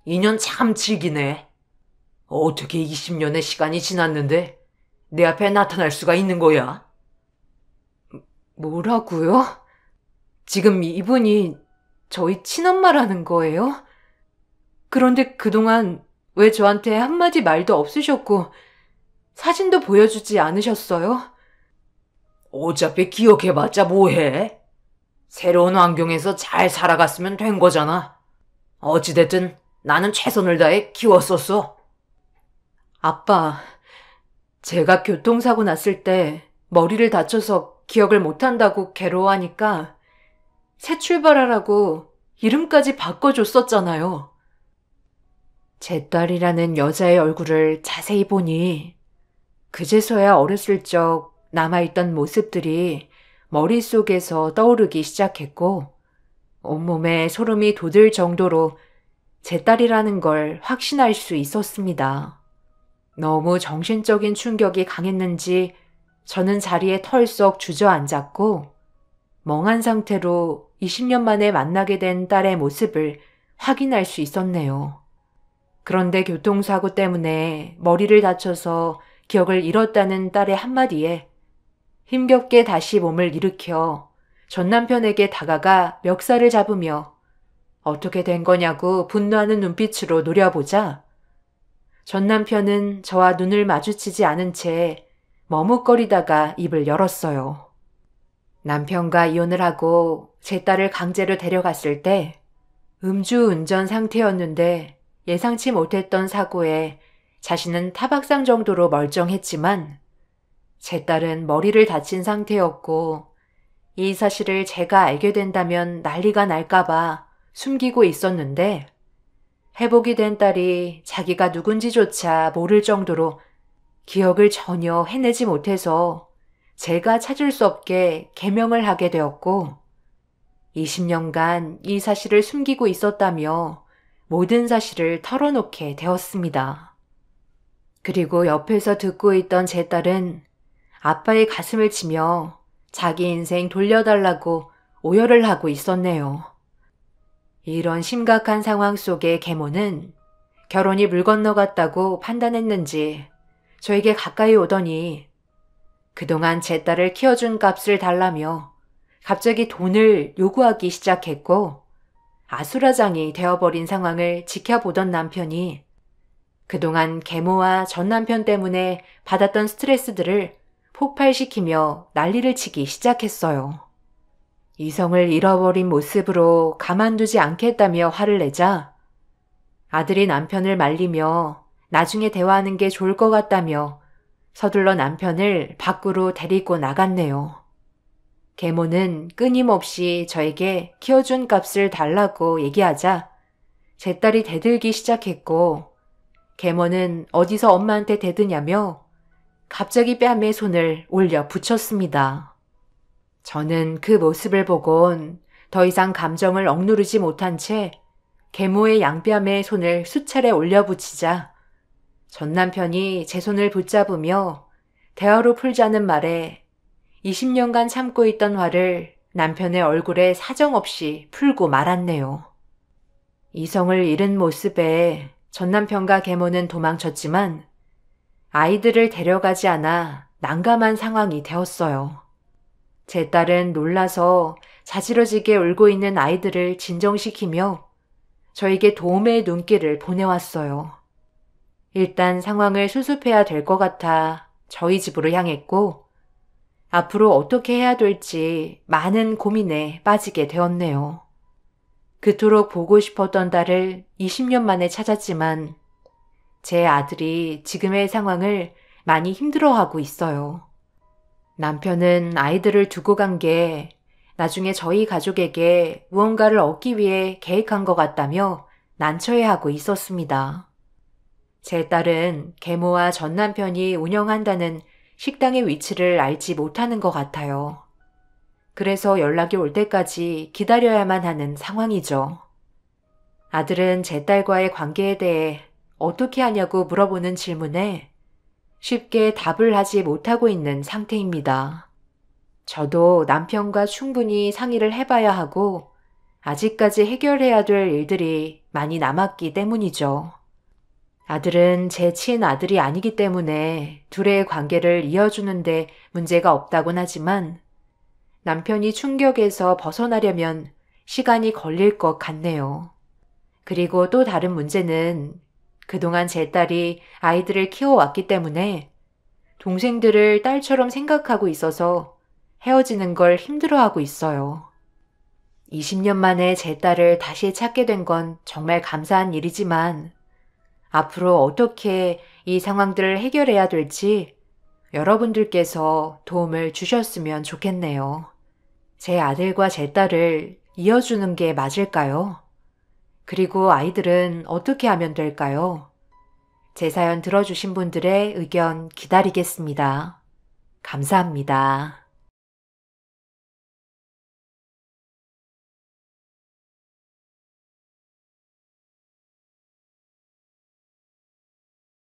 인연 참 질기네. 어떻게 20년의 시간이 지났는데 내 앞에 나타날 수가 있는 거야? 뭐라고요? 지금 이분이 저희 친엄마라는 거예요? 그런데 그동안 왜 저한테 한마디 말도 없으셨고 사진도 보여주지 않으셨어요? 어차피 기억해봤자 뭐해? 새로운 환경에서 잘 살아갔으면 된 거잖아. 어찌됐든 나는 최선을 다해 키웠었어. 아빠, 제가 교통사고 났을 때 머리를 다쳐서 기억을 못한다고 괴로워하니까 새 출발하라고 이름까지 바꿔줬었잖아요. 제 딸이라는 여자의 얼굴을 자세히 보니 그제서야 어렸을 적 남아있던 모습들이 머릿속에서 떠오르기 시작했고 온몸에 소름이 돋을 정도로 제 딸이라는 걸 확신할 수 있었습니다. 너무 정신적인 충격이 강했는지 저는 자리에 털썩 주저앉았고 멍한 상태로 20년 만에 만나게 된 딸의 모습을 확인할 수 있었네요. 그런데 교통사고 때문에 머리를 다쳐서 기억을 잃었다는 딸의 한마디에 힘겹게 다시 몸을 일으켜 전 남편에게 다가가 멱살을 잡으며 어떻게 된 거냐고 분노하는 눈빛으로 노려보자 전 남편은 저와 눈을 마주치지 않은 채 머뭇거리다가 입을 열었어요. 남편과 이혼을 하고 제 딸을 강제로 데려갔을 때 음주운전 상태였는데 예상치 못했던 사고에 자신은 타박상 정도로 멀쩡했지만 제 딸은 머리를 다친 상태였고 이 사실을 제가 알게 된다면 난리가 날까봐 숨기고 있었는데 회복이 된 딸이 자기가 누군지조차 모를 정도로 기억을 전혀 해내지 못해서 제가 찾을 수 없게 개명을 하게 되었고 20년간 이 사실을 숨기고 있었다며 모든 사실을 털어놓게 되었습니다. 그리고 옆에서 듣고 있던 제 딸은 아빠의 가슴을 치며 자기 인생 돌려달라고 오열을 하고 있었네요. 이런 심각한 상황 속에 계모는 결혼이 물 건너갔다고 판단했는지 저에게 가까이 오더니 그동안 제 딸을 키워준 값을 달라며 갑자기 돈을 요구하기 시작했고 아수라장이 되어버린 상황을 지켜보던 남편이 그동안 계모와 전 남편 때문에 받았던 스트레스들을 폭발시키며 난리를 치기 시작했어요. 이성을 잃어버린 모습으로 가만두지 않겠다며 화를 내자 아들이 남편을 말리며 나중에 대화하는 게 좋을 것 같다며 서둘러 남편을 밖으로 데리고 나갔네요. 계모는 끊임없이 저에게 키워준 값을 달라고 얘기하자 제 딸이 대들기 시작했고 계모는 어디서 엄마한테 대드냐며 갑자기 뺨에 손을 올려 붙였습니다. 저는 그 모습을 보곤 더 이상 감정을 억누르지 못한 채 계모의 양뺨에 손을 수차례 올려붙이자 전 남편이 제 손을 붙잡으며 대화로 풀자는 말에 20년간 참고 있던 화를 남편의 얼굴에 사정없이 풀고 말았네요. 이성을 잃은 모습에 전 남편과 계모는 도망쳤지만 아이들을 데려가지 않아 난감한 상황이 되었어요. 제 딸은 놀라서 자지러지게 울고 있는 아이들을 진정시키며 저에게 도움의 눈길을 보내왔어요. 일단 상황을 수습해야 될 것 같아 저희 집으로 향했고 앞으로 어떻게 해야 될지 많은 고민에 빠지게 되었네요. 그토록 보고 싶었던 딸을 20년 만에 찾았지만 제 아들이 지금의 상황을 많이 힘들어하고 있어요. 남편은 아이들을 두고 간 게 나중에 저희 가족에게 무언가를 얻기 위해 계획한 것 같다며 난처해하고 있었습니다. 제 딸은 계모와 전 남편이 운영한다는 식당의 위치를 알지 못하는 것 같아요. 그래서 연락이 올 때까지 기다려야만 하는 상황이죠. 아들은 제 딸과의 관계에 대해 어떻게 하냐고 물어보는 질문에 쉽게 답을 하지 못하고 있는 상태입니다. 저도 남편과 충분히 상의를 해봐야 하고 아직까지 해결해야 될 일들이 많이 남았기 때문이죠. 아들은 제 친아들이 아니기 때문에 둘의 관계를 이어주는데 문제가 없다곤 하지만 남편이 충격에서 벗어나려면 시간이 걸릴 것 같네요. 그리고 또 다른 문제는 그동안 제 딸이 아이들을 키워왔기 때문에 동생들을 딸처럼 생각하고 있어서 헤어지는 걸 힘들어하고 있어요. 20년 만에 제 딸을 다시 찾게 된 건 정말 감사한 일이지만 앞으로 어떻게 이 상황들을 해결해야 될지 여러분들께서 도움을 주셨으면 좋겠네요. 제 아들과 제 딸을 이어주는 게 맞을까요? 그리고 아이들은 어떻게 하면 될까요? 제 사연 들어주신 분들의 의견 기다리겠습니다. 감사합니다.